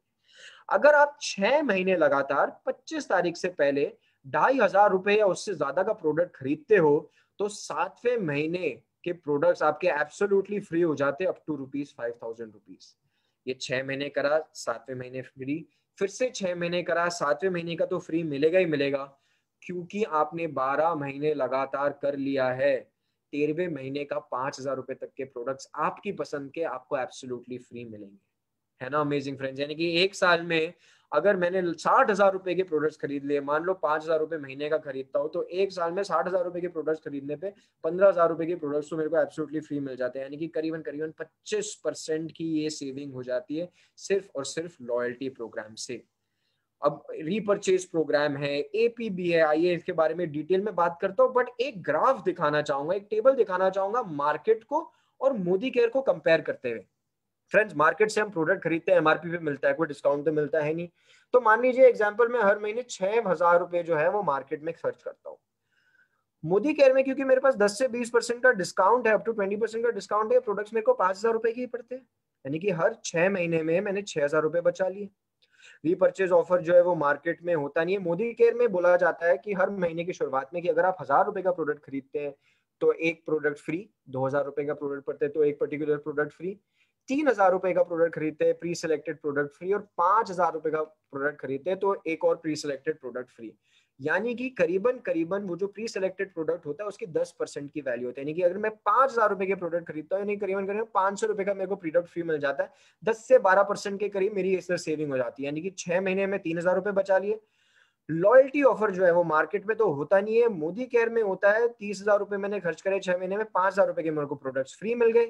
अगर आप 6 महीने लगातार 25 तारीख से पहले 2,500 रुपए या उससे ज्यादा का प्रोडक्ट खरीदते हो, तो 7वें महीने के प्रोडक्ट्स आपके एब्सोल्युटली फ्री हो जाते अप टू ₹5,000। ये 6 महीने करा, 7वें महीने फ्री, फिर से 6 महीने करा, 7वें महीने का तो फ्री मिलेगा ही मिलेगा, क्योंकि आपने 12 महीने लगातार कर लिया है। 13वें महीने का 5,000 रुपए तक के प्रोडक्ट्स आपकी पसंद के आपको एब्सोल्युटली फ्री मिलेंगे। है ना अमेजिंग फ्रेंड्स? यानी कि एक साल में अगर मैंने 60,000 रुपए के प्रोडक्ट्स खरीद लिए, मान लो 5,000 रुपए महीने का खरीदता हूँ, तो एक साल में 60,000 रुपए के प्रोडक्ट्स खरीदने पे 15,000 रुपए के प्रोडक्ट्स तो मेरे को एब्सोल्युटली फ्री मिल जाते हैं, यानी कि करीबन करीबन 25% की ये सेविंग हो जाती है सिर्फ और सिर्फ लॉयल्टी प्रोग्राम से। अब रीपरचेज प्रोग्राम है, एपीबी है, आइए इसके बारे में डिटेल में बात करता हूँ, बट एक ग्राफ दिखाना चाहूंगा, एक टेबल दिखाना चाहूंगा मार्केट को और मोदी केयर को कंपेयर करते हुए। फ्रेंड्स, मार्केट से हम प्रोडक्ट खरीदते हैं, एमआरपी पे मिलता है, कोई डिस्काउंट तो मिलता है नहीं। तो मान लीजिए एग्जांपल में हर महीने 6,000 रुपए जो है वो मार्केट में खर्च करता हूँ। मोदी केयर में क्योंकि मेरे पास 10 से 20% का डिस्काउंट है, अप टू 20% का डिस्काउंट है, प्रोडक्ट्स मेरे को 5,000 रुपए के ही पड़ते हैं, यानी कि हर 6 महीने में मैंने 6,000 रुपए बचा लिए। रीपरचेज ऑफर जो है वो मार्केट में होता नहीं है। मोदी केयर में बोला जाता है कि हर महीने की शुरुआत में कि अगर आप 1,000 रुपए का प्रोडक्ट खरीदते हैं तो एक प्रोडक्ट फ्री, 2,000 रुपए का प्रोडक्ट पड़ते हैं तो एक पर्टिकुलर प्रोडक्ट फ्री, 3,000 रुपए का प्रोडक्ट खरीदते हैं प्री सिलेक्टेड प्रोडक्ट फ्री, और 5,000 रुपए का प्रोडक्ट खरीदते हैं तो एक और प्री सिलेक्टेड प्रोडक्ट फ्री। यानी कि करीबन करीबन वो जो प्री सिलेक्टेड प्रोडक्ट होता है उसकी 10% की वैल्यू होती है, यानी कि अगर मैं 5,000 रुपए के प्रोडक्ट खरीदता हूँ, यानी करीबन करीबन 500 रुपए का मेरे को प्रोडक्ट फ्री मिल जाता है, 10 से 12% के करीब मेरी इससे सेविंग हो जाती है, यानी कि 6 महीने में 3,000 रुपए बचा लिए। लॉयल्टी ऑफर जो है वो मार्केट में तो होता नहीं है, मोदी केयर में होता है। 30,000 रुपए मैंने खर्च करे 6 महीने में, 5,000 रुपए के मेरे को प्रोडक्ट्स फ्री मिल गए।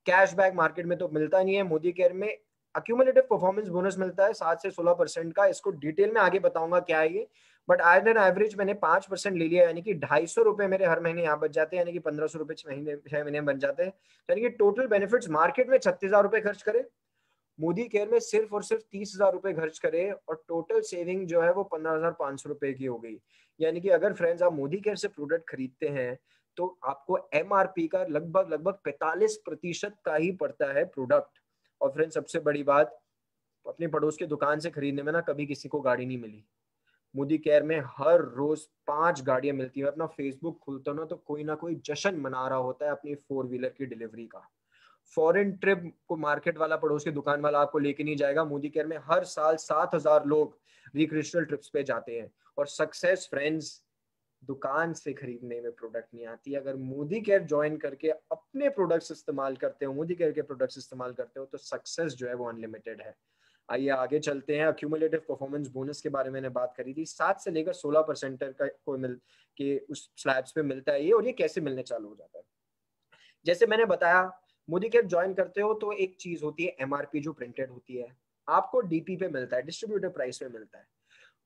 कैशबैक मार्केट में तो मिलता नहीं है, मोदी केयर में अक्यूमुलेटिव परफॉर्मेंस बोनस मिलता है 7 से 16% का, इसको डिटेल में आगे बताऊंगा क्या है ये, बट आज एन एवरेज मैंने 5% ले लिया, यानी कि 250 रुपए मेरे हर महीने यहाँ बच जाते हैं, यानी कि 1,500 रुपए 6 महीने बन जाते हैं, यानी कि टोटल बेनिफिट्स मार्केट में 36,000 रुपए खर्च करे, मोदी केयर में सिर्फ और सिर्फ 30,000 रुपए खर्च करे और टोटल सेविंग जो है वो 15,500 रुपए की हो गई। यानी कि अगर फ्रेंड्स आप मोदी केयर से प्रोडक्ट खरीदते हैं तो आपको एमआरपी का लगभग लगभग 45% का ही पड़ता है प्रोडक्ट। और फ्रेंड्स सबसे बड़ी बात, अपने पड़ोस के दुकान से खरीदने में ना कभी किसी को गाड़ी नहीं मिली, मोदी केयर में हर रोज 5 गाड़ियां मिलती है। अपना फेसबुक खुलता ना तो कोई ना कोई जश्न मना रहा होता है अपनी 4 व्हीलर की डिलीवरी का। फॉरेन ट्रिप को मार्केट वाला पड़ोस की दुकान वाला आपको लेके नहीं जाएगा, मोदी केयर में हर साल 7,000 लोग रिक्रिएशनल ट्रिप्स पे जाते हैं। और सक्सेस फ्रेंड्स दुकान से खरीदने में प्रोडक्ट नहीं आती, अगर मोदी केयर ज्वाइन करके अपने प्रोडक्ट्स इस्तेमाल करते हो, मोदी केयर के प्रोडक्ट्स इस्तेमाल करते हो, तो सक्सेस जो है वो अनलिमिटेड है। आइए आगे चलते हैं। अक्यूमुलेटिव परफॉर्मेंस बोनस के बारे में मैंने बात करी थी, 7 से लेकर 16% का को मिल के उस स्लैब्स पे मिलता है ये, और ये कैसे मिलने चालू हो जाता है। जैसे मैंने बताया, मोदी केयर ज्वाइन करते हो तो एक चीज होती है एमआरपी जो प्रिंटेड होती है, आपको डीपी पे मिलता है, डिस्ट्रीब्यूटर प्राइस पे मिलता है।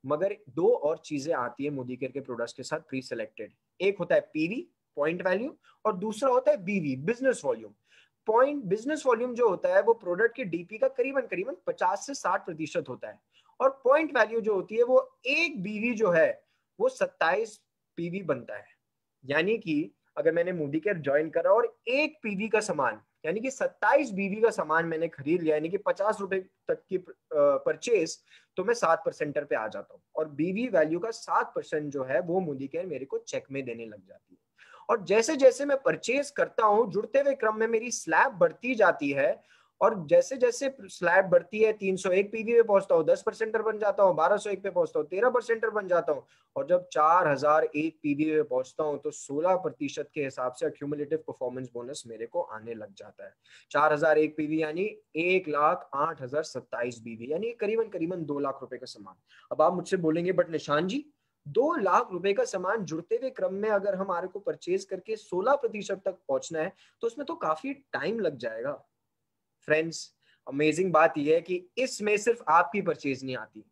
मगर 2 और चीजें आती है मोदी केयर के प्रोडक्ट्स के साथ प्री सिलेक्टेड, एक होता है पीवी पॉइंट वैल्यू, और दूसरा होता है बीवी business volume. Point business volume जो होता है वो प्रोडक्ट के डीपी का करीबन करीबन 50 से 60% होता है, और पॉइंट वैल्यू जो होती है वो एक बीवी जो है वो 27 पीवी बनता है। यानी कि अगर मैंने मोदी केयर ज्वाइन करा और एक पीवी का सामान यानी कि 27 बीवी का सामान मैंने खरीद लिया, यानी कि 50 रुपए तक की परचेज, तो मैं 7% पे आ जाता हूँ, और बीवी वैल्यू का 7% जो है वो मोदी केयर मेरे को चेक में देने लग जाती है। और जैसे जैसे मैं परचेज करता हूँ, जुड़ते हुए क्रम में मेरी स्लैब बढ़ती जाती है, और जैसे जैसे स्लैब बढ़ती है 301 पीवी पे पहुंचता हूँ 10% बन जाता हूँ, 1201 पे पहुंचता हूँ 13% बन जाता हूँ, और जब 4,001 पीवी पे पहुंचता हूँ तो 16% के हिसाब से अक्यूमुलेटिव परफॉर्मेंस बोनस मेरे को आने लग जाता है। 4,001 पीवी यानी 1,08,027 बीवी, यानी करीबन करीबन 2 लाख रुपए का सामान। अब आप मुझसे बोलेंगे बट निशान जी 2 लाख रुपए का सामान जुड़ते हुए क्रम में अगर हमारे को परचेज करके 16% तक पहुंचना है तो उसमें तो काफी टाइम लग जाएगा। फ्रेंड्स अमेजिंग बात यह है कि इसमें सिर्फ आपकी परचेज नहीं आती,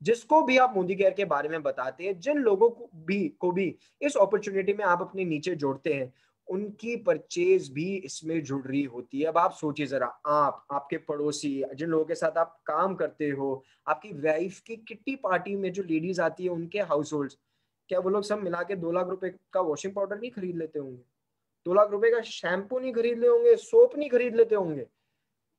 जिसको भी आप मोदी केयर के बारे में बताते हैं, जिन लोगों को भी इस अपॉर्चुनिटी में आप अपने नीचे जोड़ते हैं, उनकी परचेज भी इसमें जुड़ रही होती है। अब आप सोचिए जरा, आप, आपके पड़ोसी, जिन लोगों के साथ आप काम करते हो, आपकी वाइफ की किट्टी पार्टी में जो लेडीज आती है उनके हाउस होल्ड, क्या वो लोग सब मिला के 2 लाख रुपए का वॉशिंग पाउडर नहीं खरीद लेते होंगे? 2 लाख रुपए का शैम्पू नहीं खरीद ले होंगे? सोप नहीं खरीद लेते होंगे?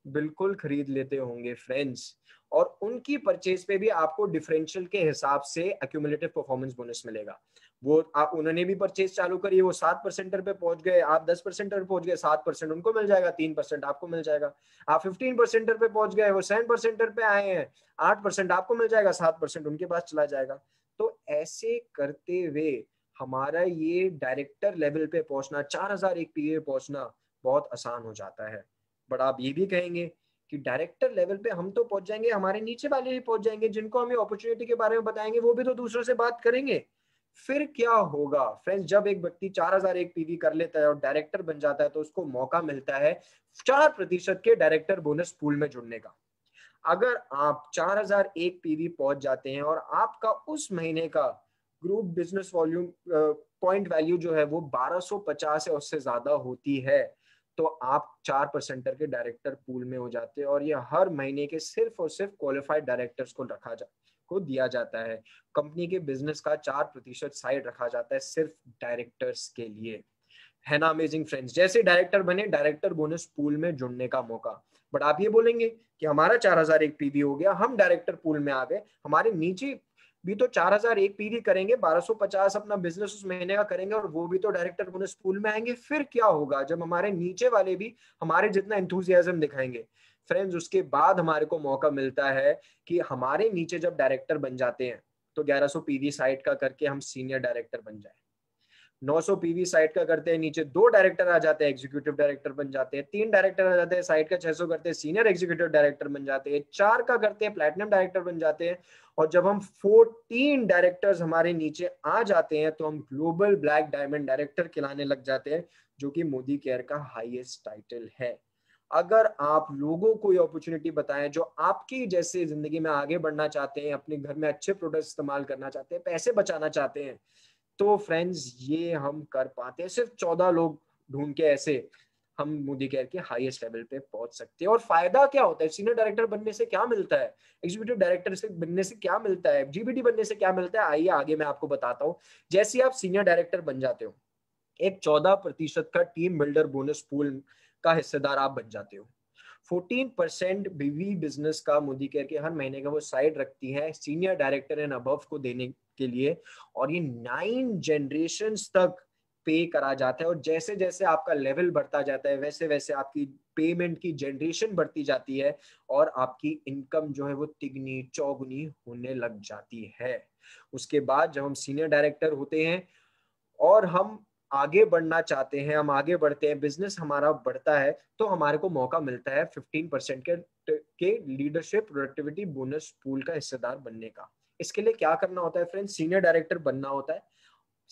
बिल्कुल खरीद लेते होंगे फ्रेंड्स। और उनकी परचेज पे भी आपको डिफरेंशियल के हिसाब से एक्यूमुलेटिव परफॉर्मेंस बोनस मिलेगा। वो उन्होंने भी परचेज चालू करी, वो 7% पे पहुंच गए, आप 10% पे पहुंच गए, 7% उनको मिल जाएगा, 3% आपको मिल जाएगा। आप 15% पे पहुंच गए, वो 7% पे आए हैं, 8% आपको मिल जाएगा, 7% उनके पास चला जाएगा। तो ऐसे करते हुए हमारा ये डायरेक्टर लेवल पे पहुंचना, 4,001 पीए पहुंचना बहुत आसान हो जाता है। बट आप ये भी कहेंगे कि डायरेक्टर लेवल पे हम तो पहुंच जाएंगे, हमारे नीचे वाले भी पहुंच जाएंगे, जिनको हमें अपॉर्चुनिटी के बारे में बताएंगे वो भी तो दूसरों से बात करेंगे। फिर क्या होगा फ्रेंड्स, जब एक व्यक्ति 4001 पीवी कर लेता है और डायरेक्टर बन जाता है तो उसको मौका मिलता है 4% के डायरेक्टर बोनस पूल में जुड़ने का। अगर आप 4001 पीवी पहुंच जाते हैं और आपका उस महीने का group business volume point value जो है वो 1250 है, उससे ज्यादा होती है, तो आप 4% के डायरेक्टर पूल में हो जाते हैं। और ये हर महीने के सिर्फ और सिर्फ क्वालिफाइड डायरेक्टर्स को दिया जाता है। कंपनी के बिजनेस का 4% साइड रखा जाता है सिर्फ डायरेक्टर्स के लिए। है ना अमेजिंग फ्रेंड्स। जैसे डायरेक्टर बने, डायरेक्टर बोनस पूल में जुड़ने का मौका। बट आप ये बोलेंगे कि हमारा 4001 पीवी हो गया, हम डायरेक्टर पूल में आ गए, हमारे नीचे भी तो 4001 पीवी करेंगे, 1250 अपना बिजनेस उस महीने का करेंगे और वो भी तो डायरेक्टर बोनस पूल में आएंगे। फिर क्या होगा जब हमारे नीचे वाले भी हमारे जितना एंथुसियाज्म दिखाएंगे? फ्रेंड्स, उसके बाद हमारे को मौका मिलता है कि हमारे नीचे जब डायरेक्टर बन जाते हैं तो 1100 पीवी साइड का करके हम सीनियर डायरेक्टर बन जाए। 900 पीवी साइड का करते हैं, नीचे 2 डायरेक्टर आ जाते हैं, एग्जीक्यूटिव डायरेक्टर बन जाते हैं। 3 डायरेक्टर आ जाते हैं, साइड का 600 करते हैं, सीनियर एग्जीक्यूटिव डायरेक्टर बन जाते हैं। 4 का करते हैं, प्लैटिनम डायरेक्टर बन जाते हैं। और जब हम 14 डायरेक्टर्स हमारे नीचे आ जाते हैं तो हम ग्लोबल ब्लैक डायमंड डायरेक्टर कहलाने लग जाते हैं, जो कि मोदी केयर का हाईएस्ट टाइटल है। अगर आप लोगों को ये अपॉर्चुनिटी बताएं जो आपकी जैसे जिंदगी में आगे बढ़ना चाहते हैं, अपने घर में अच्छे प्रोडक्ट इस्तेमाल करना चाहते हैं, पैसे बचाना चाहते हैं, तो फ्रेंड्स ये हम कर पाते हैं। सिर्फ 14 लोग ढूंढ के ऐसे हम मोदी केयर के हाईएस्ट लेवल पे पहुंच सकते हैं। और फायदा क्या होता है? सीनियर डायरेक्टर बनने से क्या मिलता है, एग्जीक्यूटिव डायरेक्टर से बनने से क्या मिलता है, जीबीडी बनने से क्या मिलता है, आइए आगे मैं आपको बताता हूँ। जैसे आप सीनियर डायरेक्टर बन जाते हो, एक 14% का टीम बिल्डर बोनस पूल का हिस्सेदार आप बन जाते हो। 14% बीवी बिजनेस का मोदी केयर के हर महीने का वो साइड रखती है सीनियर डायरेक्टर एंड अबव को देने के लिए। और ये 9 जनरेशन्स तक पे करा जाता है। और जैसे जैसे आपका लेवल बढ़ता जाता है वैसे वैसे आपकी पेमेंट की जनरेशन बढ़ती जाती है और आपकी इनकम जो है वो तिगनी चौगुनी होने लग जाती है। उसके बाद जब हम सीनियर डायरेक्टर होते हैं और हम आगे बढ़ना चाहते हैं, हम आगे बढ़ते हैं, बिजनेस हमारा बढ़ता है, तो हमारे को मौका मिलता है 15% के लीडरशिप प्रोडक्टिविटी बोनस पूल का हिस्सेदार बनने का। इसके लिए क्या करना होता है फ्रेंड्स? सीनियर डायरेक्टर बनना होता है।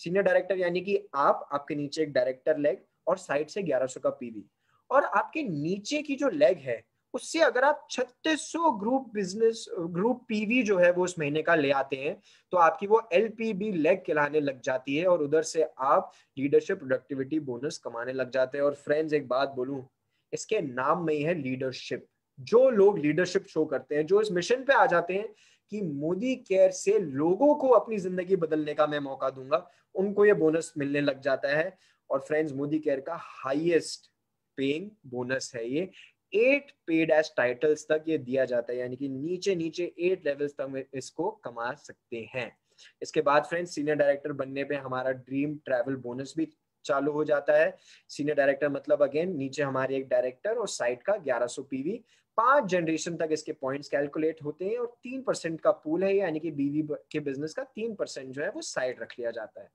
सीनियर डायरेक्टर यानी कि आपके नीचे एक डायरेक्टर लेग और साइड से 1100 का पीवी, और आपके नीचे की जो लेग है उससे अगर आप 3600 ग्रुप पीवी जो है वो उस महीने का ले आते हैं तो आपकी वो एलपीबी लेग कहलाने लग जाती है और उधर से आप लीडरशिप प्रोडक्टिविटी बोनस कमाने लग जाते हैं। और फ्रेंड्स एक बात बोलूं, इसके नाम में ही है लीडरशिप। जो लोग लीडरशिप शो करते हैं, जो इस मिशन पे आ जाते हैं कि मोदी केयर से लोगों को अपनी जिंदगी बदलने का मैं मौका दूंगा, उनको ये बोनस मिलने लग जाता है। और फ्रेंड्स, मोदी केयर का हाईएस्ट पेइंग बोनस है ये। 8 पेड एज टाइटल्स तक ये दिया जाता है, यानी कि नीचे नीचे 8 लेवल्स तक इसको कमा सकते हैं। इसके बाद फ्रेंड्स, सीनियर डायरेक्टर बनने पे हमारा ड्रीम ट्रैवल बोनस भी चालू हो जाता है। सीनियर डायरेक्टर मतलब अगेन नीचे हमारे एक डायरेक्टर और साइड का 1100 पीवी। 5 जनरेशन तक इसके पॉइंट्स कैलकुलेट होते हैं और 3% का पूल है, यानी कि बीवी के बिजनेस का 3% जो है वो साइड रख लिया जाता है।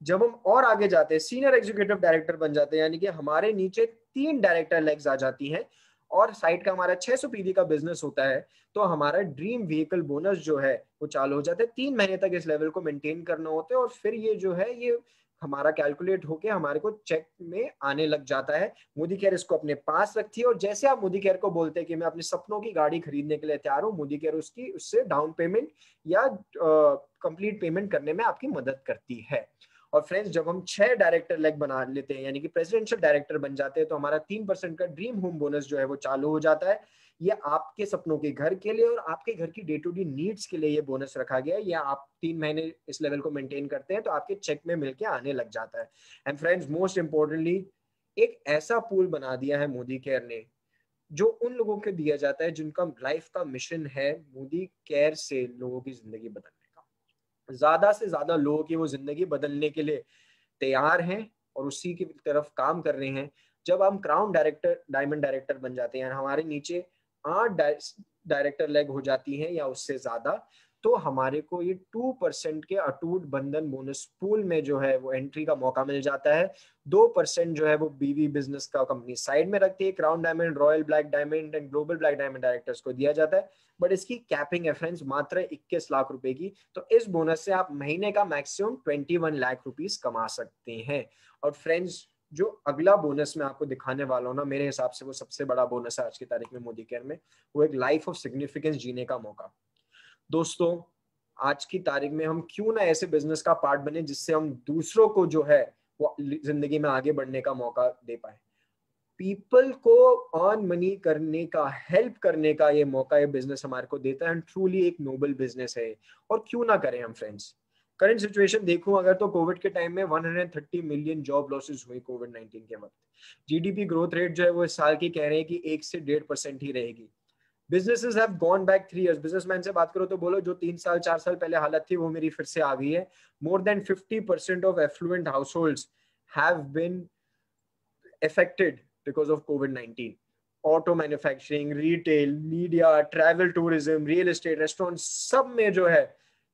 जब हम और आगे जाते हैं, सीनियर एग्जीक्यूटिव डायरेक्टर बन जाते हैं, यानी कि हमारे नीचे 3 डायरेक्टर लेग्स आ जाती हैं और साइड का हमारा 600 पीवी का बिजनेस होता है, तो हमारा ड्रीम व्हीकल बोनस जो है वो चालू हो जाता है। 3 महीने तक इस लेवल को मेंटेन करना होता है और फिर ये जो है ये हमारा कैलकुलेट होके हमारे को चेक में आने लग जाता है। मोदी केयर इसको अपने पास रखती है और जैसे आप मोदी केयर को बोलते हैं कि मैं अपने सपनों की गाड़ी खरीदने के लिए तैयार हूँ, मोदी केयर उससे डाउन पेमेंट या कंप्लीट पेमेंट करने में आपकी मदद करती है। और फ्रेंड्स, जब हम 6 डायरेक्टर लेग बना लेते हैं, यानी कि प्रेसिडेंशियल डायरेक्टर बन जाते हैं, तो हमारा 3% का ड्रीम होम बोनस जो है वो चालू हो जाता है। ये आपके सपनों के घर के लिए और आपके घर की डे टू डे नीड्स के लिए ये बोनस रखा गया है। या आप 3 महीने इस लेवल को मेंटेन करते हैं तो आपके चेक में मिलके आने लग जाता है। एंड फ्रेंड्स, मोस्ट इंपॉर्टेंटली एक ऐसा पूल बना दिया है मोदी केयर ने जो उन लोगों को दिया जाता है जिनका लाइफ का मिशन है मोदी केयर से लोगों की जिंदगी बदलने का। ज्यादा से ज्यादा लोगों की वो जिंदगी बदलने के लिए तैयार हैं और उसी की तरफ काम कर रहे हैं। जब हम क्राउन डायरेक्टर डायमंड डायरेक्टर बन जाते हैं, हमारे नीचे 8 डायरेक्टर लेग हो जाती हैं या उससे ज्यादा, तो तो हमारे को ये 2% के अटूट बंधन बोनस पूल में जो है वो एंट्री का मौका मिल जाता है। 2% जो है वो बीवी बिजनेस का कंपनी साइड में रखती है, crown diamond, royal black diamond and global black diamond directors को दिया जाता है। बट इसकी कैपिंग है फ्रेंड्स मात्र 21 लाख रुपए की। तो इस बोनस से आप महीने का मैक्सिमम 21 लाख रुपीस कमा सकते हैं। और फ्रेंड्स जो अगला बोनस मैं आपको दिखाने वाला हूँ ना, मेरे हिसाब से वो सबसे बड़ा बोनस है आज की तारीख में मोदी केयर में, वो एक लाइफ ऑफ सिग्निफिकेंस जीने का मौका। दोस्तों आज की तारीख में हम क्यों ना ऐसे बिजनेस का पार्ट बने जिससे हम दूसरों को जो है वो जिंदगी में आगे बढ़ने का मौका दे पाए। पीपल को अर्न मनी करने का, हेल्प करने का ये मौका, ये बिजनेस हमारे को देता है। ट्रूली एक नोबल बिजनेस है और क्यों ना करें हम फ्रेंड्स। करंट सिचुएशन देखूं अगर तो कोविड के टाइम में 130 मिलियन जॉब लॉसेस हुई कोविड 19 के वक्त। जीडीपी ग्रोथ रेट जो है वो इस साल की कह रहे हैं कि 1 से 1.5% ही रहेगी। Businesses have gone back 3 years। Businessman से बात करो तो बोलो जो 3 साल 4 साल पहले हालत थी वो मेरी फिर से आ गई है। More than 50% of affluent households have been affected because of COVID-19। Auto manufacturing, retail, media, travel, tourism, real estate, restaurant, सब में जो है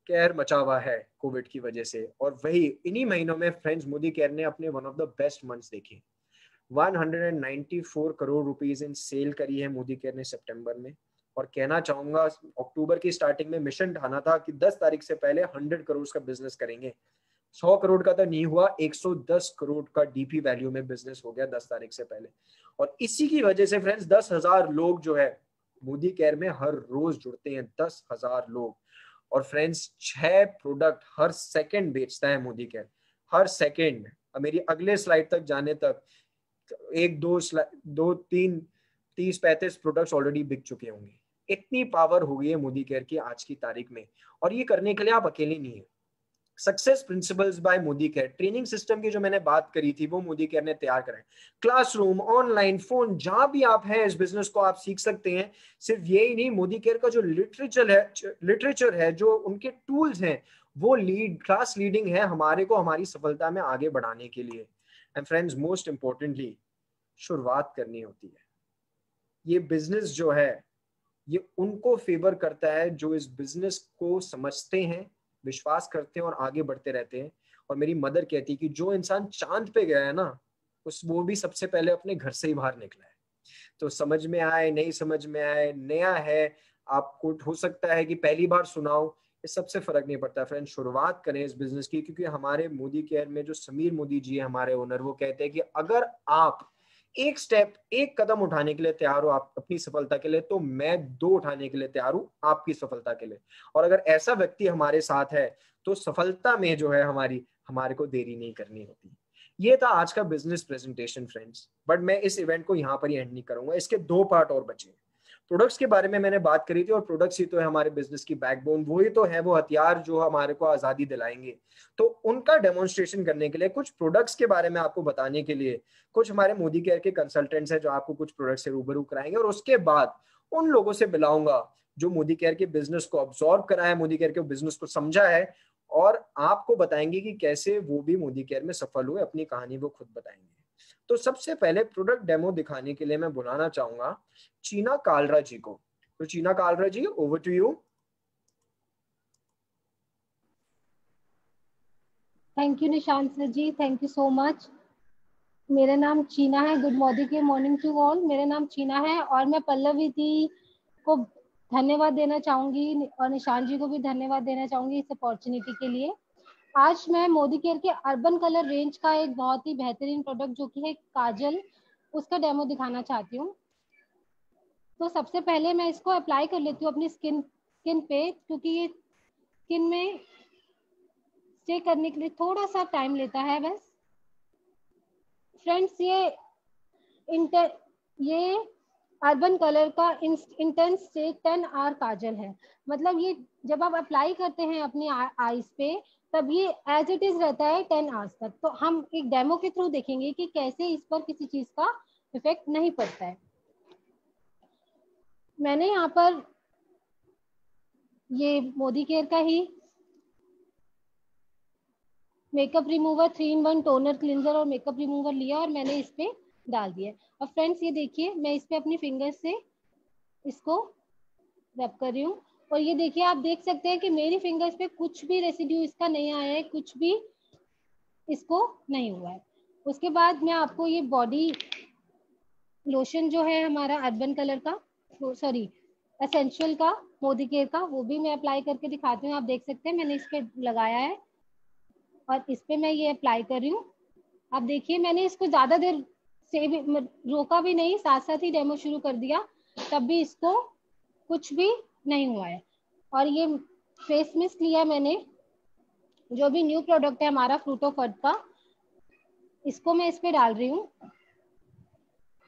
कहर मचा हुआ है कोविड की वजह से। और वही इन्हीं महीनों में फ्रेंड्स मोदी केयर ने अपने one of the best months देखे। 194 करोड़ रुपीस इन सेल करी है मोदी केयर ने सितंबर में। और कहना चाहूंगा अक्टूबर की स्टार्टिंग में मिशन ठाना था कि 10 तारीख से पहले 100 करोड़ का बिजनेस करेंगे। 100 करोड़ का तो नहीं हुआ, 110 करोड़ का डीपी वैल्यू में बिजनेस हो गया 10 तारीख से पहले। और इसी की वजह से फ्रेंड्स 10,000 लोग जो है मोदी केयर में हर रोज जुड़ते हैं, 10,000 लोग। और फ्रेंड्स 6 प्रोडक्ट हर सेकंड बेचता है मोदी केयर, हर सेकंड। मेरी अगले स्लाइड तक जाने तक 1 2 2 3 30 35 प्रोडक्ट्स ऑलरेडी बिक चुके होंगे। इतनी पावर हो गई है मोदी केयर की आज की तारीख में। और ये करने के लिए आप अकेले नहीं है। Success principles by Modicare, training system की जो मैंने बात करी थी वो मोदी केयर ने तैयार कराए। क्लासरूम, ऑनलाइन, फोन, जहां भी आप हैं इस बिजनेस को आप सीख सकते हैं। सिर्फ यही नहीं, मोदी केयर का जो लिटरेचर है, जो उनके टूल्स हैं, वो क्लास लीडिंग है हमारे को हमारी सफलता में आगे बढ़ाने के लिए। एंड फ्रेंड्स मोस्ट इंपॉर्टेंटली शुरुआत करनी होती है। ये बिजनेस जो है ये उनको फेवर करता है जो इस बिजनेस को समझते हैं, विश्वास करते हैं और आगे बढ़ते रहते हैं। और मेरी मदर कहती है कि जो इंसान चांद पे गया है ना, वो भी सबसे पहले अपने घर से ही बाहर निकला है। तो समझ में आए नहीं समझ में आए, नया है आपको, हो सकता है कि पहली बार सुनाओ, इस सबसे फर्क नहीं पड़ता फ्रेंड। शुरुआत करें इस बिजनेस की, क्योंकि हमारे मोदी केयर में जो समीर मोदी जी है हमारे ओनर, वो कहते हैं कि अगर आप एक स्टेप, एक कदम उठाने के लिए तैयार हो आप अपनी सफलता के लिए, तो मैं 2 उठाने के लिए तैयार हूं आपकी सफलता के लिए। और अगर ऐसा व्यक्ति हमारे साथ है तो सफलता में जो है हमारे को देरी नहीं करनी होती। ये था आज का बिजनेस प्रेजेंटेशन फ्रेंड्स। बट मैं इस इवेंट को यहाँ पर ही एंड नहीं करूंगा, इसके 2 पार्ट और बचे। प्रोडक्ट्स के बारे में मैंने बात करी थी, और प्रोडक्ट्स ही तो है हमारे बिजनेस की बैकबोन, वो ही तो है वो हथियार जो हमारे को आजादी दिलाएंगे। तो उनका डेमोन्स्ट्रेशन करने के लिए, कुछ प्रोडक्ट्स के बारे में आपको बताने के लिए, कुछ हमारे मोदी केयर के कंसल्टेंट्स हैं जो आपको कुछ प्रोडक्ट से रूबरू कराएंगे। और उसके बाद उन लोगों से मिलाऊंगा जो मोदी केयर के बिजनेस को ऑब्जॉर्व करा है, मोदी केयर के बिजनेस को समझा है, और आपको बताएंगे कि कैसे वो भी मोदी केयर में सफल हुए। अपनी कहानी वो खुद बताएंगे। तो सबसे पहले प्रोडक्ट डेमो दिखाने के लिए मैं बुलाना चाहूंगा चीना कालरा जी को। तो Cheena Kalra ji, over to you. Thank you Nishant sir ji, thank you so much. मेरा नाम चीना है। Good morning to all. मेरा नाम चीना है और मैं पल्लवी दी को धन्यवाद देना चाहूंगी और निशांत जी को भी धन्यवाद देना चाहूंगी इस अपॉर्चुनिटी के लिए। आज मैं मोदी केयर के अर्बन कलर रेंज का एक बहुत ही बेहतरीन प्रोडक्ट जो कि है काजल, उसका डेमो दिखाना चाहती हूँ। तो सबसे पहले मैं इसको अप्लाई कर लेती हूँ अपनी स्किन पे, क्योंकि ये स्किन में स्टे करने के लिए थोड़ा सा टाइम लेता है बस। फ्रेंड्स ये अर्बन कलर का इंटेंस स्टे 10 आवर काजल है। मतलब ये जब आप अप्लाई करते हैं अपनी आईज पे तब ये एज इट इज रहता है 10 आवर्स तक। तो हम एक डेमो के थ्रू देखेंगे कि कैसे इस पर किसी चीज का इफेक्ट नहीं पड़ता है। मैंने यहाँ पर ये मोदी केयर का ही makeup remover 3-in-1 toner, cleanser और मेकअप रिमूवर लिया और मैंने इस पे डाल दिया। और फ्रेंड्स ये देखिए मैं इस पे अपनी फिंगर से इसको रब कर रही हूँ और ये देखिए, आप देख सकते हैं कि मेरी फिंगर्स पे कुछ भी रेसिड्यू इसका नहीं आया है, कुछ भी इसको नहीं हुआ है। उसके बाद मैं आपको ये बॉडी लोशन जो है हमारा अर्बन कलर का, सॉरी एसेंशियल का, मोदी केयर का, वो भी मैं अप्लाई करके दिखाती हूँ। आप देख सकते हैं मैंने इस पे लगाया है और इस पे मैं ये अप्लाई कर रही हूँ। आप देखिए, मैंने इसको ज्यादा देर से भी रोका भी नहीं, साथ साथ ही डेमो शुरू कर दिया, तब भी इसको कुछ भी नहीं हुआ है। और ये फेस मिस्ट लिया मैंने, जो भी न्यू प्रोडक्ट है हमारा फ्रूट ऑफ अर्थ का, इसको मैं इस पे डाल रही हूँ।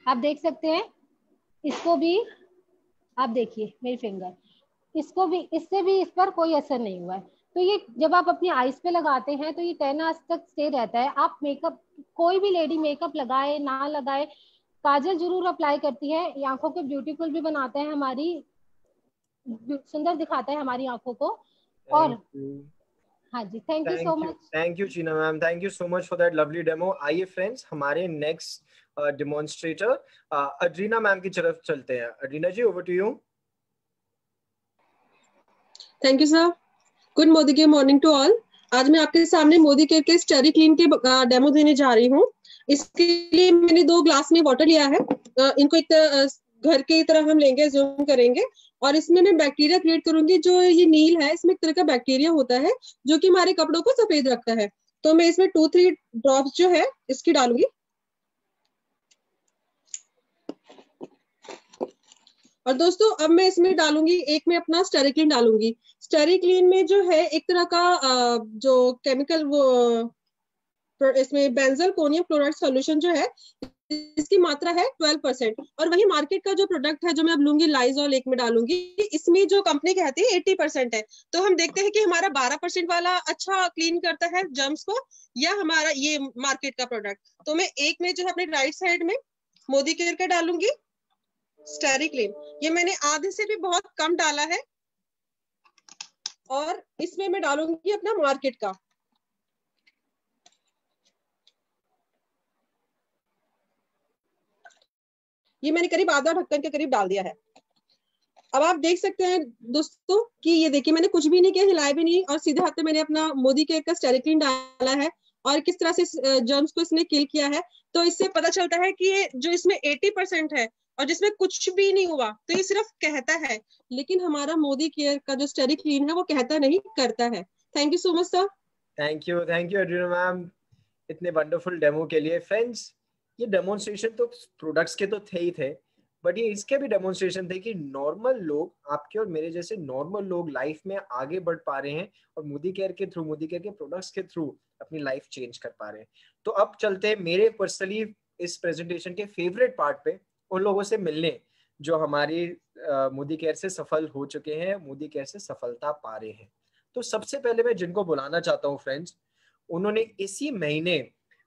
आप देख सकते हैं, इसको भी आप देखिए मेरी फिंगर, इसको भी, इससे भी इस पर कोई असर नहीं हुआ है। तो ये जब आप अपनी आईज पे लगाते हैं तो ये 10 आवर्स तक स्टे रहता है। आप मेकअप, कोई भी लेडी मेकअप लगाए ना लगाए, काजल जरूर अप्लाई करती है, ये आंखों को ब्यूटीफुल भी बनाता है, हमारी सुंदर दिखाता है हमारी आंखों को। और हाँ जी, thank you so much. Thank you Cheena ma'am, thank you so much for that lovely demo. आइए फ्रेंड्स, हमारे नेक्स्ट डेमोन्स्ट्रेटर अड्रीना मैम की तरफ चलते हैं। Adrina ji, over to you. Thank you sir. Good Modicare morning to all. आज मैं आपके सामने मोदी केयर के स्टेरी क्लीन के डेमो देने जा रही हूँ। इसके लिए मैंने 2 ग्लास में वाटर लिया है। इनको एक घर की तरह हम लेंगे, जूम करेंगे, और इसमें मैं बैक्टीरिया क्रिएट करूंगी। जो ये नील है, इसमें एक तरह का बैक्टीरिया होता है जो कि हमारे कपड़ों को सफेद रखता है। तो मैं इसमें 2-3 ड्रॉप्स जो है इसकी डालूंगी। और दोस्तों, अब मैं इसमें डालूंगी, एक में अपना स्टेरी क्लीन डालूंगी। स्टेरी क्लीन में जो है एक तरह का जो केमिकल, वो इसमें बेंजोइल क्लोराइड सॉल्यूशन जो है, इसकी मात्रा है 12%। और वही मार्केट का जो प्रोडक्ट है जो मैं अब लूंगी, लाइजॉल एक में डालूंगी, इसमें जो कंपनी कहती है 80% है। तो हम देखते हैं कि हमारा 12% वाला अच्छा क्लीन करता है जर्म्स को, या हमारा ये मार्केट का प्रोडक्ट। तो मैं एक में जो है अपने राइट साइड में मोदी केयर का डालूंगी स्टेरी क्लीन। ये मैंने आधे से भी बहुत कम डाला है। और इसमें मैं डालूंगी अपना मार्केट का। ये मैंने करीब आधा ढक्कन के करीब डाल दिया है। अब आप देख सकते हैं दोस्तों कि ये देखिए, मैंने कुछ भी नहीं किया, हिलाया भी नहीं, और सीधे हाथ में मैंने अपना मोदी केयर का स्टेरी क्लीन डाला है और किस तरह से जर्म्स को इसने किल किया है। तो इससे पता चलता है कि ये जो इसमें 80% है और जिसमें कुछ भी नहीं हुआ, तो ये सिर्फ कहता है, लेकिन हमारा मोदी केयर का जो स्टेरी क्लीन है वो कहता नहीं, करता है। Thank you so much sir. Thank you Adrina ma'am, इतने वंडरफुल डेमो के लिए। फ्रेंड्स, ये डेमोन्स्ट्रेशन तो प्रोडक्ट्स के तो थे ही थे, बट ये इसके भी डेमोन्स्ट्रेशन थे कि नॉर्मल लोग, आपके और मेरे जैसे नॉर्मल लोग लाइफ में आगे बढ़ पा रहे हैं और मोदी केयर के थ्रू, मोदी केयर के प्रोडक्ट्स के थ्रू अपनी लाइफ चेंज कर पा रहे हैं। तो अब चलते हैं मेरे पर्सनली इस प्रेजेंटेशन के फेवरेट पार्ट पे, उन लोगों से मिलने जो हमारी मोदी केयर से सफल हो चुके हैं, मोदी केयर से सफलता पा रहे हैं। तो सबसे पहले मैं जिनको बुलाना चाहता हूँ फ्रेंड्स, उन्होंने इसी महीने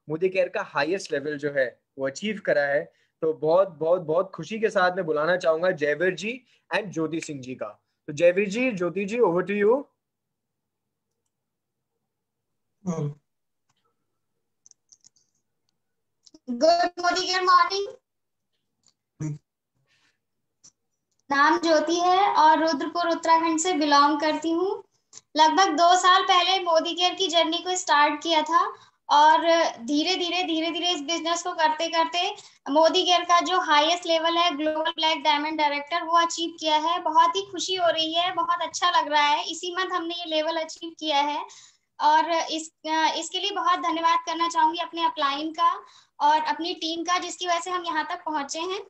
मोदी केयर का हाईएस्ट लेवल जो है वो अचीव करा है। तो बहुत बहुत बहुत खुशी के साथ मैं बुलाना चाहूंगा जयवीर जी एंड ज्योति सिंह जी का। तो Jaiveer ji, Jyoti ji, over to you. Good Modicare morning. नाम ज्योति है और रुद्रपुर उत्तराखंड से बिलोंग करती हूँ। लगभग 2 साल पहले मोदी केयर की जर्नी को स्टार्ट किया था और धीरे धीरे इस बिजनेस को करते करते मोदी केयर का जो हाईएस्ट लेवल है, ग्लोबल ब्लैक डायमंड डायरेक्टर, वो अचीव किया है। बहुत ही खुशी हो रही है, बहुत अच्छा लग रहा है। इसी मंथ हमने ये लेवल अचीव किया है और इसके लिए बहुत धन्यवाद करना चाहूंगी अपने अपलाइन का और अपनी टीम का, जिसकी वजह से हम यहाँ तक पहुंचे हैं।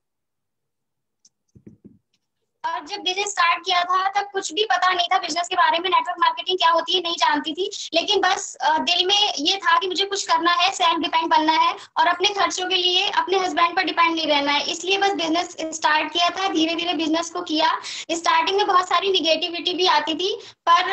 और जब बिजनेस स्टार्ट किया था तब कुछ भी पता नहीं था बिजनेस के बारे में, नेटवर्क मार्केटिंग क्या होती है नहीं जानती थी, लेकिन बस दिल में ये था कि मुझे कुछ करना है, सेल्फ डिपेंड बनना है और अपने खर्चों के लिए अपने हस्बैंड पर डिपेंड नहीं रहना है। इसलिए बस बिजनेस स्टार्ट किया था, धीरे धीरे बिजनेस को किया। स्टार्टिंग में बहुत सारी निगेटिविटी भी आती थी, पर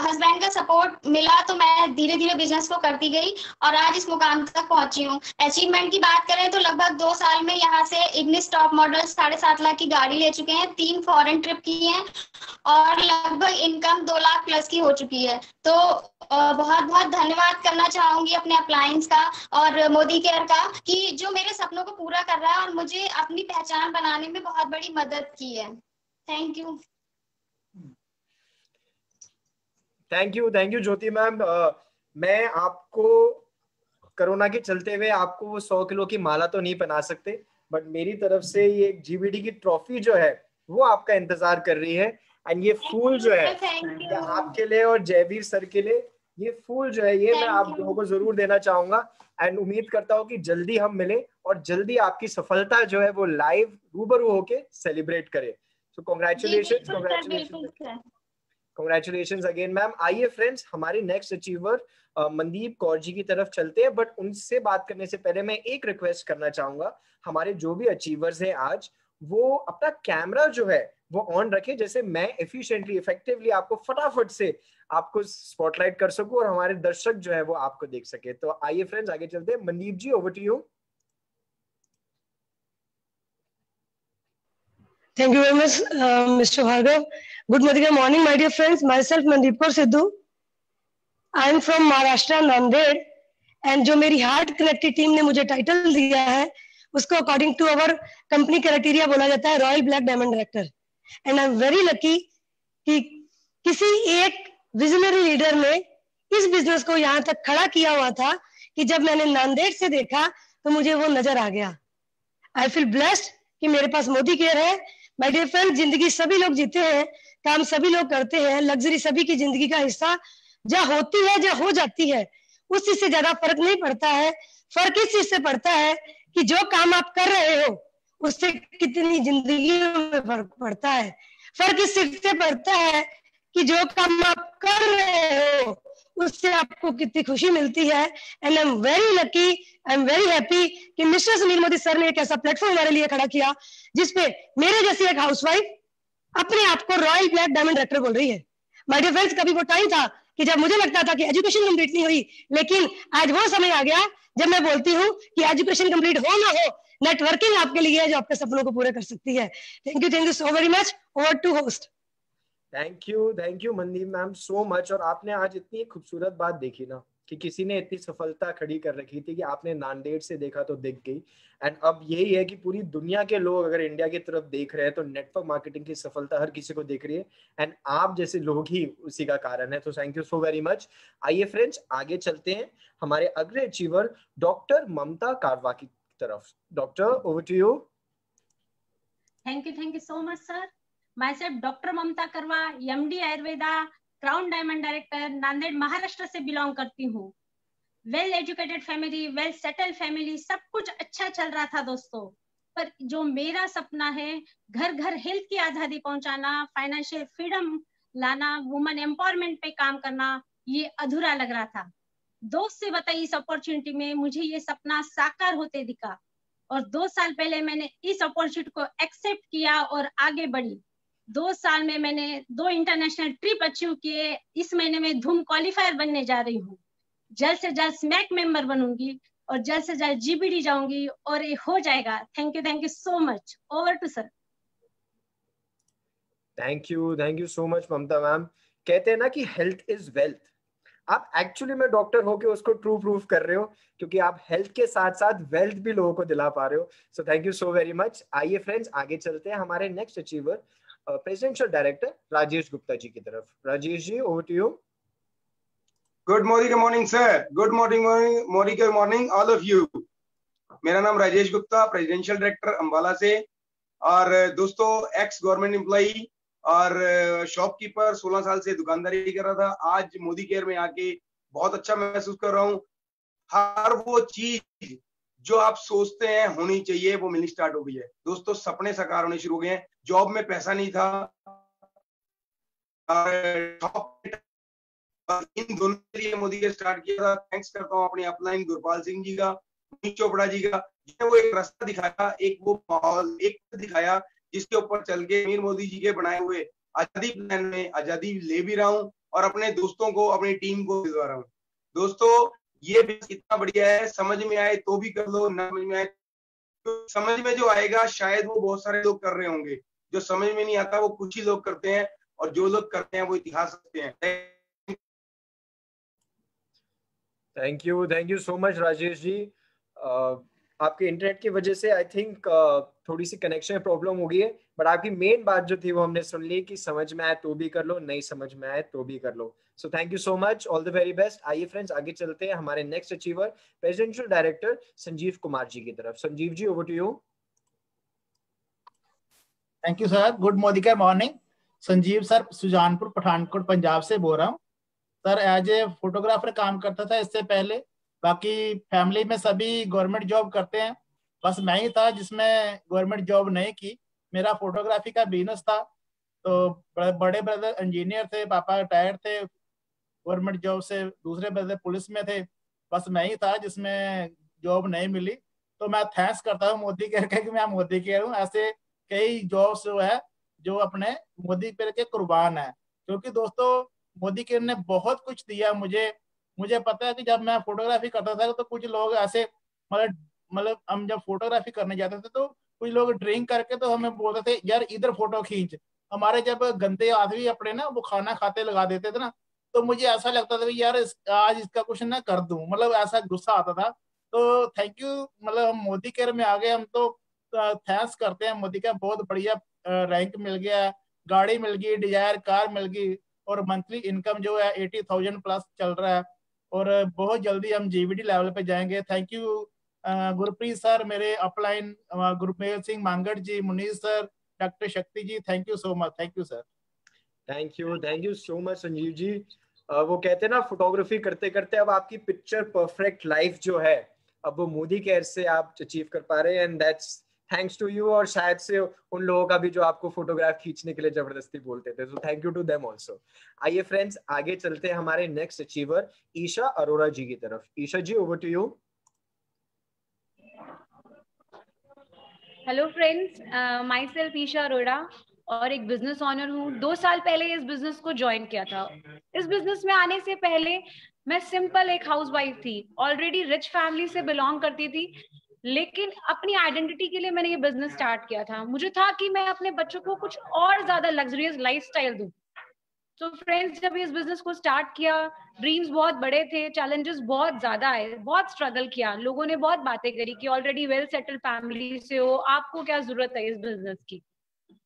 हस्बैंड का सपोर्ट मिला तो मैं धीरे धीरे बिजनेस को करती गई और आज इस मुकाम तक पहुंची हूँ। अचीवमेंट की बात करें तो लगभग 2 साल में यहाँ से इग्निस टॉप मॉडल 7.5 लाख की गाड़ी ले चुके हैं, 3 फॉरेन ट्रिप की है और लगभग इनकम 2 लाख प्लस की हो चुकी है। तो बहुत बहुत धन्यवाद करना चाहूंगी अपने अप्लायंस का और मोदी केयर का कि जो मेरे सपनों को पूरा कर रहा है और मुझे अपनी पहचान बनाने में बहुत बड़ी मदद की है। Thank you. Thank you Jyoti ma'am. मैं आपको कोरोना के चलते हुए आपको वो 100 किलो की माला तो नहीं पहना सकते, बट मेरी तरफ से ये जीबीडी की ट्रॉफी जो है वो आपका इंतजार कर रही है। एंड ये फूल जो है ये आपके लिए और जयवीर सर के लिए, ये फूल जो है ये मैं आप लोगों को जरूर देना चाहूंगा। एंड उम्मीद करता हूँ कि जल्दी हम मिले और जल्दी आपकी सफलता जो है वो लाइव रूबरू होके सेलिब्रेट करें। सो कॉन्ग्रेचुलेशंस अगेन मैम। आइए फ्रेंड्स, हमारे नेक्स्ट अचीवर मनदीप कौर जी की तरफ चलते हैं, बट उनसे बात करने से पहले मैं एक रिक्वेस्ट करना चाहूंगा, हमारे जो भी अचीवर्स हैं आज वो अपना कैमरा जो है वो ऑन रखें, जैसे मैं एफिशिएंटली इफेक्टिवली आपको फटाफट से आपको स्पॉटलाइट कर सकूं और हमारे दर्शक जो है वो आपको देख सके। तो आइए फ्रेंड्स आगे चलते हैं। Mandeep ji, over to you. Thank you very much, Mr. Bhargav. Good morning, my dear friends. Myself, Mandeep Kaur Sidhu. I am from Maharashtra, Nanded. And जो मेरी हार्ट कनेक्टेड टीम ने मुझे टाइटल दिया है उसको according to our company criteria बोला जाता है royal black diamond director. And I am very lucky कि किसी एक विजनरी लीडर ने इस बिजनेस को यहाँ तक खड़ा किया हुआ था कि जब मैंने नांदेड़ से देखा तो मुझे वो नजर आ गया। आई फील ब्लेस्ड कि मेरे पास मोदी केयर है। माय डियर फ्रेंड, जिंदगी सभी लोग जीते हैं, काम सभी लोग करते हैं, लग्जरी सभी की जिंदगी का हिस्सा जहाँ होती है, जहाँ हो जाती है, उस चीज से ज्यादा फर्क नहीं पड़ता है। फर्क इस चीज से पड़ता है कि जो काम आप कर रहे हो उससे कितनी जिंदगी में फर्क पड़ता है। फर्क इस चीज से पड़ता है कि जो काम आप कर रहे हो उससे आपको कितनी खुशी मिलती है। And I am very lucky, I am very happy कि मिस्टर सुनील मोदी सर ने एक ऐसा प्लेटफॉर्म हमारे लिए खड़ा किया जिसपे मेरे जैसी एक हाउसवाइफ अपने आप को रॉयल ब्लैक डायमंड डायरेक्टर बोल रही है। माय डियर फ्रेंड्स, कभी वो टाइम था कि जब मुझे लगता था कि एजुकेशन कंप्लीट नहीं हुई, लेकिन आज वो समय आ गया जब मैं बोलती हूँ कि एजुकेशन कंप्लीट हो ना हो, नेटवर्किंग आपके लिए है जो आपके सपनों को पूरे कर सकती है। Thank you so very much. Over to host. Thank you Mandeep ma'am so much. और आपने आज इतनी खूबसूरत बात देखी ना कि किसी ने इतनी सफलता खड़ी कर रखी थी कि आपने नांदेड़ से देखा तो दिख गई। एंड अब यही है कि पूरी दुनिया के लोग अगर इंडिया की तरफ देख रहे हैं तो नेटवर्क मार्केटिंग की सफलता हर किसी को देख रही है, एंड आप जैसे लोग ही उसी का कारण है। तो thank you so very much. आइए फ्रेंड्स आगे चलते हैं हमारे अगले अचीवर डॉक्टर ममता कारवा की तरफ। Doctor, over to you. Thank you so much sir. Myself Dr. Mamta Karwa, MD Ayurveda, crown diamond director, Nanded Maharashtra से बिलोंग करती हूँ। Well educated family, well settled family, सब कुछ अच्छा चल रहा था दोस्तों, पर जो मेरा सपना है घर घर हेल्थ की आजादी पहुंचाना, फाइनेंशियल फ्रीडम लाना, वुमेन एम्पावरमेंट पे काम करना, ये अधूरा लग रहा था। दोस्त से बताई इस अपॉर्चुनिटी में मुझे ये सपना साकार होते दिखा और 2 साल पहले मैंने इस अपॉर्चुनिटी को एक्सेप्ट किया और आगे बढ़ी। 2 साल में मैंने 2 इंटरनेशनल ट्रिप अचीव किए। इस महीने में धूम क्वालिफायर बनने जा रही हूँ। जल्द से जल्द स्मैक मेंबर बनूंगी और जल्द से जल्द जीबीडी जाऊंगी और ये हो जाएगा। Thank you so much. Over to sir. Thank you so much Mamta ma'am. कहते हैं ना कि हेल्थ इज वेल्थ। आप एक्चुअली में डॉक्टर होके उसको ट्रू प्रूफ कर रहे हो, क्योंकि आप हेल्थ के साथ साथ वेल्थ भी लोगों को दिला पा रहे हो। So thank you so very much. आइए फ्रेंड्स आगे चलते हैं हमारे next achiever presidential director Rajesh Gupta ji की तरफ। Rajesh ji, over to you. Good morning sir. Good morning all of you. मेरा नाम राजेश गुप्ता, प्रेसिडेंशियल डायरेक्टर अंबाला से। और दोस्तों, एक्स गवर्नमेंट एम्प्लॉई और शॉपकीपर, 16 साल से दुकानदारी कर रहा था। आज मोदी केयर में आके बहुत अच्छा महसूस कर रहा हूँ। हर वो चीज जो आप सोचते हैं होनी चाहिए वो मिलनी स्टार्ट हो गई है। दोस्तों, सपने साकार होने शुरू हो गए हैं। जॉब में पैसा नहीं था, इन दोनों के लिए मोदी के स्टार्ट किया था। थैंक्स करता हूँ अपने अपलाइन गुरपाल सिंह जी का, मनीष चोपड़ा जी का, जिन्हें वो एक रास्ता दिखाया, एक वो माहौल एक दिखाया जिसके ऊपर चल के मीर मोदी जी के बनाए हुए आजादी प्लान में आजादी ले भी रहा हूँ और अपने दोस्तों को, अपनी टीम को दिलवा रहा हूँ। दोस्तों, ये भी कितना बढ़िया है। समझ में आए तो भी कर लो, ना समझ में आए तो समझ में जो आएगा शायद वो बहुत सारे लोग कर रहे होंगे। जो समझ में नहीं आता वो कुछ ही लोग करते हैं, और जो लोग करते हैं वो इतिहास रखते हैं। Thank you so much Rajesh ji. आपके इंटरनेट की वजह से आई थिंक थोड़ी सी कनेक्शन में प्रॉब्लम हो गई है, बट आपकी मेन बात जो थी वो हमने सुन ली कि समझ में आए तो भी कर लो, नहीं समझ में आए तो भी कर लो। So thank you so much, all the very best. आइए फ्रेंड्स आगे चलते हैं हमारे next achiever presidential director Sanjeev Kumar ji की तरफ। Sanjeev ji, over to you. Thank you sir. Good Modicare morning. Sanjeev sir, Sujanpur Pathankot Punjab से बोल रहा हूँ सर। एज ए फोटोग्राफर काम करता था इससे पहले, बाकी फैमिली में सभी गवर्नमेंट जॉब करते हैं, बस मैं ही था जिसमें गवर्नमेंट जॉब नहीं की। मेरा फोटोग्राफी का बिजनेस था, तो बड़े ब्रदर इंजीनियर थे, पापा रिटायर्ड थे गवर्नमेंट जॉब से, दूसरे ब्रदर पुलिस में थे, बस मैं ही था जिसमें जॉब नहीं मिली। तो मैं थैंक्स करता हूँ मोदी केयर का कि मैं मोदी केयर हूँ। ऐसे कई जॉब्स जो है जो अपने मोदी केयर के कुर्बान है, क्योंकि दोस्तों मोदी केयर ने बहुत कुछ दिया मुझे पता है कि जब मैं फोटोग्राफी करता था तो कुछ लोग ऐसे मतलब हम जब फोटोग्राफी करने जाते थे तो कुछ लोग ड्रिंक करके तो हमें बोलते थे यार इधर फोटो खींच। हमारे जब गंदे आदमी अपने ना वो खाना खाते लगा देते थे ना, तो मुझे ऐसा लगता था यार आज इसका कुछ ना कर दूं, मतलब ऐसा गुस्सा आता था। तो थैंक यू, मतलब हम मोदी केयर में आ गए, हम तो थैंक्स करते हैं मोदी का। बहुत बढ़िया रैंक मिल गया, गाड़ी मिल गई, डिजायर कार मिल गई, और मंथली इनकम जो है 80,000 प्लस चल रहा है, और बहुत जल्दी हम जीवीडी लेवल पे जाएंगे। थैंक यू गुरप्रीत सर, मेरे upline Gurmel Singh Mangar ji, Munish sir, doctor Shakti ji, thank you so much. Thank you sir. Thank you so much Sanjeev ji. वो कहते हैं ना फोटोग्राफी करते करते अब आपकी पिक्चर परफेक्ट लाइफ जो है अब वो मोदी केयर से आप अचीव कर पा रहे हैं, and that's thanks to you, और शायद से उन लोगों का भी जो आपको फोटोग्राफ खींचने के लिए जबरदस्ती बोलते थे। So thank you to them also. आइए फ्रेंड्स आगे चलते हैं हमारे नेक्स्ट अचीवर ईशा अरोड़ा जी की तरफ। Isha ji, over to you. Hello friends, myself Isha Arora और एक बिजनेस ऑनर हूँ। 2 साल पहले इस बिजनेस को ज्वाइन किया था। इस बिजनेस में आने से पहले मैं सिंपल एक हाउसवाइफ थी, ऑलरेडी रिच फैमिली से बिलोंग करती थी, लेकिन अपनी आइडेंटिटी के लिए मैंने ये बिजनेस स्टार्ट किया था। मुझे था कि मैं अपने बच्चों को कुछ और ज्यादा लग्जरियस लाइफस्टाइल दूं। तो फ्रेंड्स, जब इस बिजनेस को स्टार्ट किया, ड्रीम्स बहुत बड़े थे, चैलेंजेस बहुत ज्यादा आए, बहुत स्ट्रगल किया, लोगों ने बहुत बातें करी कि ऑलरेडी वेल सेटल्ड फैमिली से हो, आपको क्या जरूरत है इस बिजनेस की।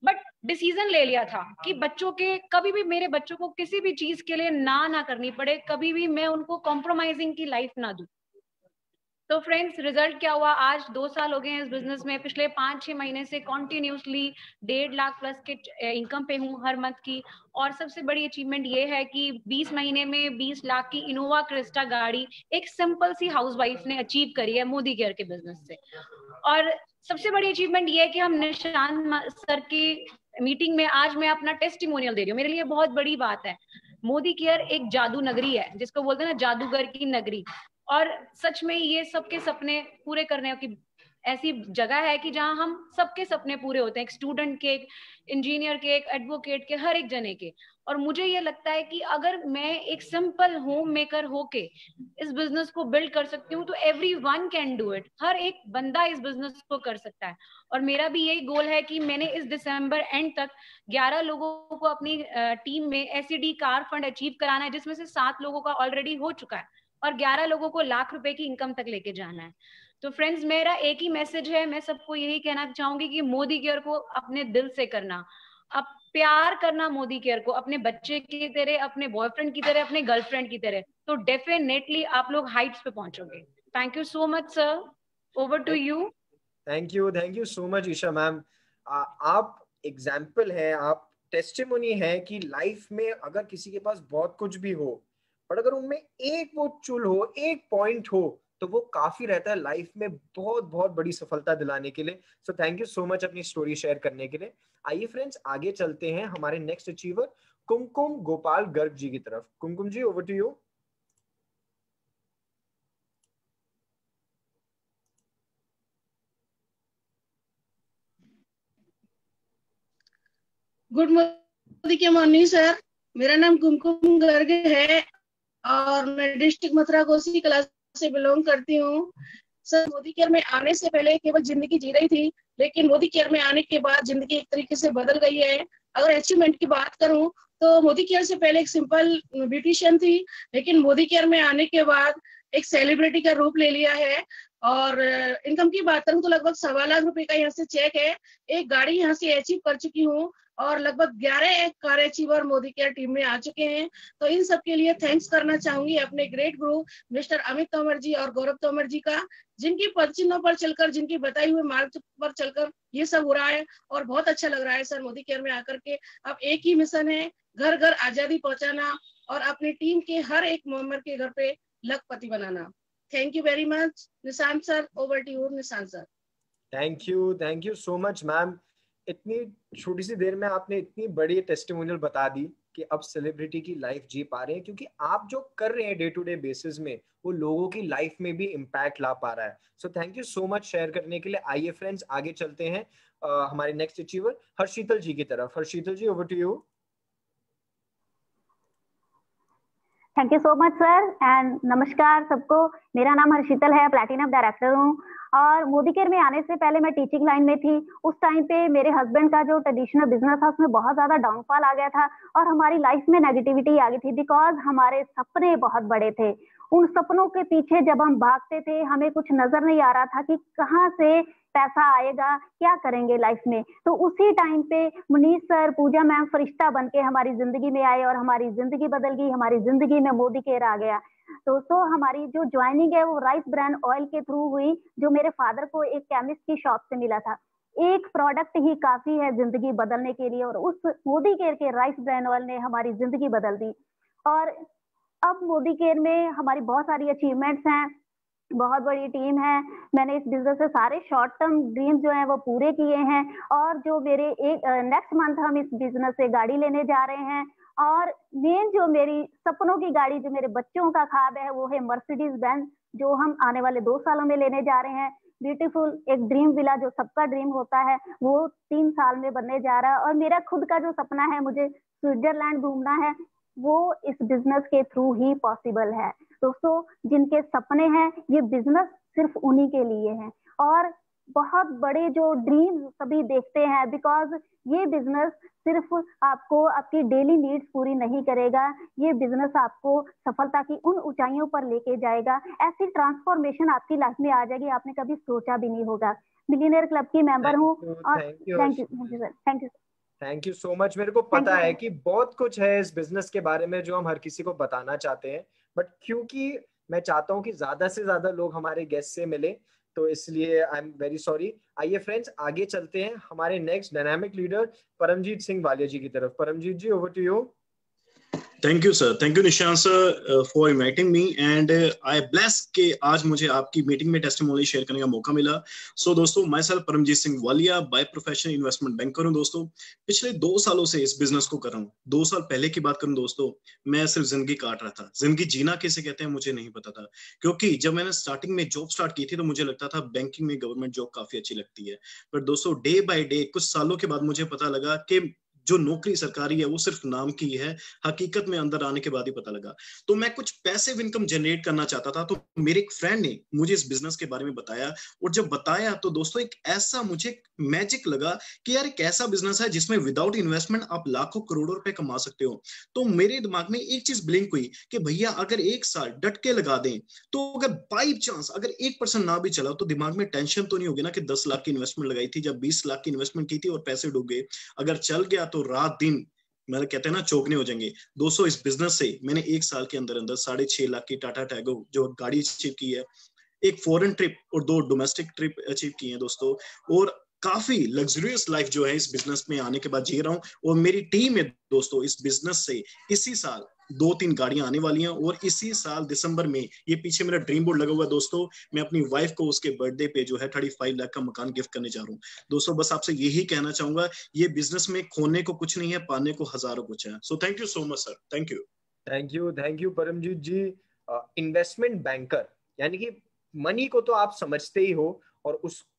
बट डिसीजन ले लिया था कि बच्चों के, कभी भी मेरे बच्चों को किसी भी चीज के लिए ना करनी पड़े, कभी भी मैं उनको कॉम्प्रोमाइजिंग की लाइफ ना दूं। तो फ्रेंड्स, रिजल्ट क्या हुआ? आज 2 साल हो गए हैं इस बिजनेस में। पिछले 5-6 महीने से कॉन्टिन्यूसली 1.5 लाख प्लस के इनकम पे हूँ हर मंथ की। और सबसे बड़ी अचीवमेंट ये है कि 20 महीने में 20 लाख की इनोवा क्रिस्टा गाड़ी एक सिंपल सी हाउसवाइफ ने अचीव करी है मोदी केयर के बिजनेस से। और सबसे बड़ी अचीवमेंट ये है कि हम निशांत सर की मीटिंग में आज मैं अपना टेस्टिमोनियल दे रही हूँ। मेरे लिए बहुत बड़ी बात है। मोदी केयर एक जादू नगरी है, जिसको बोलते हैं ना जादूगर की नगरी, और सच में ये सबके सपने पूरे करने की ऐसी जगह है कि जहां हम सबके सपने पूरे होते हैं, एक स्टूडेंट के, एक इंजीनियर के, एक एडवोकेट के, हर एक जने के। और मुझे ये लगता है कि अगर मैं एक सिंपल होम मेकर होके इस बिजनेस को बिल्ड कर सकती हूँ तो एवरीवन कैन डू इट। हर एक बंदा इस बिजनेस को कर सकता है। और मेरा भी यही गोल है कि मैंने इस दिसंबर एंड तक 11 लोगों को अपनी टीम में एसईडी कार फंड अचीव कराना है, जिसमें से 7 लोगों का ऑलरेडी हो चुका है, और 11 लोगों को लाख रुपए की इनकम तक लेके जाना है। तो फ्रेंड्स, मेरा एक ही मैसेज है, मैं सबको यही कहना चाहूंगी कि मोदी केयर को अपने दिल से करना, अब प्यार करना मोदी केयर को, अपने बच्चे की तरह, अपने बॉयफ्रेंड की तरह, अपने गर्लफ्रेंड की तरह, तो डेफिनेटली आप लोग हाइट्स पे पहुंचोगे। Thank you so much sir, over to you. Thank you so much Isha ma'am. आप एग्जाम्पल है, आप टेस्टिमोनी है कि लाइफ में अगर किसी के पास बहुत कुछ भी हो, पर अगर उनमें एक वो चुल हो, एक पॉइंट हो, तो वो काफी रहता है लाइफ में बहुत बहुत बड़ी सफलता दिलाने के लिए। So thank you so much अपनी स्टोरी शेयर करने के लिए। आइए फ्रेंड्स आगे चलते हैं हमारे नेक्स्ट अचीवर कुमकुम गोपाल गर्ग जी की तरफ। Kumkum ji, over to you. Good morning sir, मेरा नाम कुमकुम गर्ग है और मैं डिस्ट्रिक्ट मथुरा कोसी क्लास से बिलोंग करती हूँ। सर, मोदी केयर में आने से पहले केवल जिंदगी जी रही थी, लेकिन मोदी केयर में आने के बाद जिंदगी एक तरीके से बदल गई है। अगर अचीवमेंट की बात करूं तो मोदी केयर से पहले एक सिंपल ब्यूटिशियन थी, लेकिन मोदी केयर में आने के बाद एक सेलिब्रिटी का रूप ले लिया है और इनकम की बात करूं तो लगभग 1.25 लाख रुपए का यहाँ से चेक है। एक गाड़ी यहाँ से अचीव कर चुकी हूँ और लगभग 11 car achiever Modi care team में आ चुके हैं। तो इन सब के लिए थैंक्स करना चाहूंगी अपने ग्रेट गुरु मिस्टर अमित तोमर जी और गौरव तोमर जी का, जिनकी पद चिन्हों पर चलकर, जिनकी बताई हुए मार्ग पर चलकर ये सब हो रहा है और बहुत अच्छा लग रहा है सर मोदी केयर में आकर के। अब एक ही मिशन है, घर घर आजादी पहुंचाना और अपनी टीम के हर एक मेंबर के घर पे लखपति बनाना। Thank you very much Nishant sir, over to you Nishant sir. Thank you so much ma'am. इतनी छोटी सी देर में आपने इतनी बड़ी टेस्टिमोनियल बता दी कि अब सेलिब्रिटी की लाइफ जी पा रहे हैं, क्योंकि आप जो कर रहे हैं डे टू डे बेसिस में वो लोगों की लाइफ में भी इम्पैक्ट ला पा रहा है। So thank you so much share करने के लिए। आइए फ्रेंड्स आगे चलते हैं हमारे नेक्स्ट अचीवर हर्षितल जी की तरफ। Harshital ji, over to you. Thank you so much sir and नमस्कार सबको। मेरा नाम हर्षितल है, प्लैटिनम डायरेक्टर हूँ और मोदी केयर में आने से पहले मैं टीचिंग लाइन में थी। उस टाइम पे मेरे हस्बैंड का जो ट्रेडिशनल बिजनेस था उसमें बहुत ज्यादा डाउनफॉल आ गया था और हमारी लाइफ में नेगेटिविटी आ गई थी, बिकॉज हमारे सपने बहुत बड़े थे। उन सपनों के पीछे जब हम भागते थे हमें कुछ नजर नहीं आ रहा था कि कहाँ से पैसा आएगा, क्या करेंगे लाइफ में। तो उसी टाइम पे मुनीष सर, पूजा मैम फरिश्ता बन के हमारी जिंदगी में आए और हमारी जिंदगी बदल गई। हमारी जिंदगी में मोदी केयर आ गया। दोस्तों हमारी जो ज्वाइनिंग है वो राइस ब्रांड ऑयल के थ्रू हुई, जो मेरे फादर को एक केमिस्ट की शॉप से मिला था। एक प्रोडक्ट ही काफी है जिंदगी बदलने के लिए और उस मोदी केयर के राइस ब्रांड ऑयल ने हमारी जिंदगी बदल दी। और अब मोदी केयर में हमारी बहुत सारी अचीवमेंट्स हैं, बहुत बड़ी टीम है। मैंने इस बिजनेस से सारे शॉर्ट टर्म ड्रीम जो हैं वो पूरे किए हैं और जो मेरे नेक्स्ट मंथ हम इस बिजनेस से गाड़ी लेने जा रहे हैं। और मेन जो मेरी सपनों की गाड़ी, जो मेरे बच्चों का ख्वाब है, वो है मर्सिडीज बेंज, जो हम आने वाले 2 सालों में लेने जा रहे हैं। ब्यूटीफुल एक ड्रीम विला जो सबका ड्रीम होता है वो 3 साल में बनने जा रहा है। और मेरा खुद का जो सपना है, मुझे स्विट्जरलैंड घूमना है, वो इस बिजनेस के थ्रू ही पॉसिबल है। दोस्तों जिनके सपने हैं, ये बिजनेस सिर्फ उन्हीं के लिए है और बहुत बड़े जो ड्रीम सभी देखते हैं, बिकॉज ये बिजनेस सिर्फ आपको आपकी डेली नीड्स पूरी नहीं करेगा, ये बिजनेस आपको सफलता की उन ऊंचाइयों पर लेके जाएगा। ऐसी ट्रांसफॉर्मेशन आपकी लाइफ में आ जाएगी आपने कभी सोचा भी नहीं होगा। मिलियनेयर क्लब की मेंबर हूँ और thank you sir, thank you. Thank you so much. मेरे को पता है कि बहुत कुछ है इस बिजनेस के बारे में जो हम हर किसी को बताना चाहते हैं, बट क्योंकि मैं चाहता हूँ कि ज्यादा से ज्यादा लोग हमारे गेस्ट से मिले, तो इसलिए आई एम वेरी सॉरी। आइए फ्रेंड्स आगे चलते हैं हमारे next dynamic leader Paramjeet Singh Walia ji की तरफ। Paramjeet ji, over to you. Thank you sir, thank you Nishant sir for inviting me and I bless के आज मुझे आपकी मीटिंग में टेस्टिमोनी शेयर करने का मौका मिला। सो दोस्तों, मैं sir Paramjeet Singh Walia by profession investment banker हूं। दोस्तों पिछले 2 सालों से इस बिजनेस को कर रहा हूं। 2 साल पहले की बात करूं दोस्तों, मैं सिर्फ जिंदगी काट रहा था। जिंदगी जीना किसे कहते हैं मुझे नहीं पता था, क्योंकि जब मैंने स्टार्टिंग में जॉब स्टार्ट की थी तो मुझे लगता था बैंकिंग में गवर्नमेंट जॉब काफी अच्छी लगती है। पर दोस्तों डे बाय डे कुछ सालों के बाद मुझे पता लगा कि जो नौकरी सरकारी है वो सिर्फ नाम की है, हकीकत में अंदर आने के बाद ही पता लगा। तो मैं कुछ पैसिव इनकम जनरेट करना चाहता था, तो मेरे एक फ्रेंड ने मुझे इस बिजनेस के बारे में बताया और जब बताया तो दोस्तों एक ऐसा मुझे मैजिक लगा कि यार एक ऐसा बिजनेस है जिसमें विदाउट इन्वेस्टमेंट आप लाखों करोड़ों रुपए कमा सकते हो। तो मेरे दिमाग में एक चीज ब्लिंक हुई कि भैया अगर 1 साल डट के लगा दें तो अगर बाई चांस अगर 1% ना भी चला तो दिमाग में टेंशन तो नहीं होगी ना कि 10 लाख की इन्वेस्टमेंट लगाई थी, जब 20 लाख की इन्वेस्टमेंट की थी और पैसे डूब गए। अगर चल गया तो रात दिन मतलब कहते हैं ना चौकने हो जाएंगे। दोस्तों इस बिजनेस से मैंने 1 साल के अंदर अंदर 6.5 लाख की टाटा टैगो जो गाड़ी अचीव की है, एक फॉरेन ट्रिप और 2 डोमेस्टिक ट्रिप अचीव की है दोस्तों, और काफी लग्जरियस लाइफ जो है इस बिजनेस में आने के बाद जी रहा हूँ। और मेरी टीम है दोस्तों इस बिजनेस से इसी साल 2-3 गाड़ियां आने वाली हैं और इसी साल दिसंबर में ये पीछे मेरा ड्रीम बोर्ड लगा हुआ है दोस्तों, मैं अपनी वाइफ को उसके बर्थडे पे जो है 35 लाख का मकान गिफ्ट करने जा रहा हूँ। दोस्तों बस आपसे यही कहना चाहूंगा, ये बिजनेस में खोने को कुछ नहीं है, पाने को हजारों कुछ है। So thank you so much sir, thank you. Thank you Paramjeet ji. Investment banker यानी कि मनी को तो आप समझते ही हो और उसको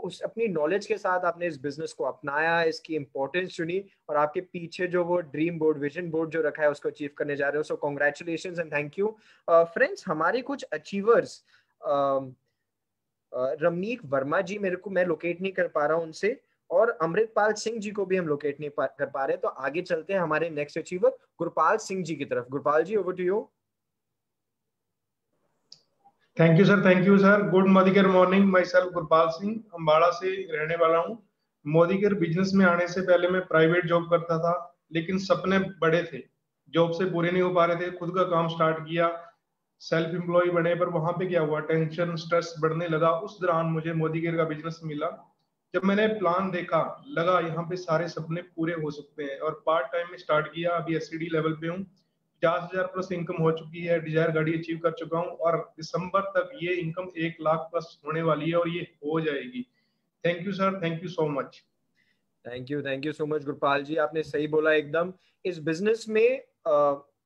उस अपनी नॉलेज के साथ आपने इस बिजनेस को अपनाया, इसकी इंपॉर्टेंस सुनी और आपके पीछे जो वो ड्रीम बोर्ड, विजन बोर्ड जो रखा है उसको अचीव करने जा रहे हो। सो congratulations and thank you. Friends हमारे कुछ अचीवर्स, रमनीक वर्मा जी मैं लोकेट नहीं कर पा रहा हूं उनसे, और अमृतपाल सिंह जी को भी हम लोकेट नहीं कर पा रहे। तो आगे चलते हैं हमारे नेक्स्ट अचीवर गुरपाल सिंह जी की तरफ। Gurpal ji, over to you. Thank you sir, thank you sir. Good Modicare morning, myself Gurpal Singh, Ambala से रहने वाला हूँ। मोदी केयर बिजनेस में आने से पहले मैं प्राइवेट जॉब करता था, लेकिन सपने बड़े थे, जॉब से पूरे नहीं हो पा रहे थे। खुद का काम स्टार्ट किया, सेल्फ एम्प्लॉय बने, पर वहां पे क्या हुआ, टेंशन स्ट्रेस बढ़ने लगा। उस दौरान मुझे मोदी केयर का बिजनेस मिला। जब मैंने प्लान देखा, लगा यहाँ पे सारे सपने पूरे हो सकते हैं, और पार्ट टाइम में स्टार्ट किया। अभी एससीडी लेवल पे हूँ, 50,000 प्लस इनकम हो चुकी है, डिजायर गाड़ी अचीव कर चुका हूँ, और दिसंबर तक ये इनकम 1 लाख प्लस होने वाली है, और ये हो जाएगी। Thank you sir, thank you so much. Thank you so much Gurpal ji, आपने सही बोला एकदम। इस बिजनेस में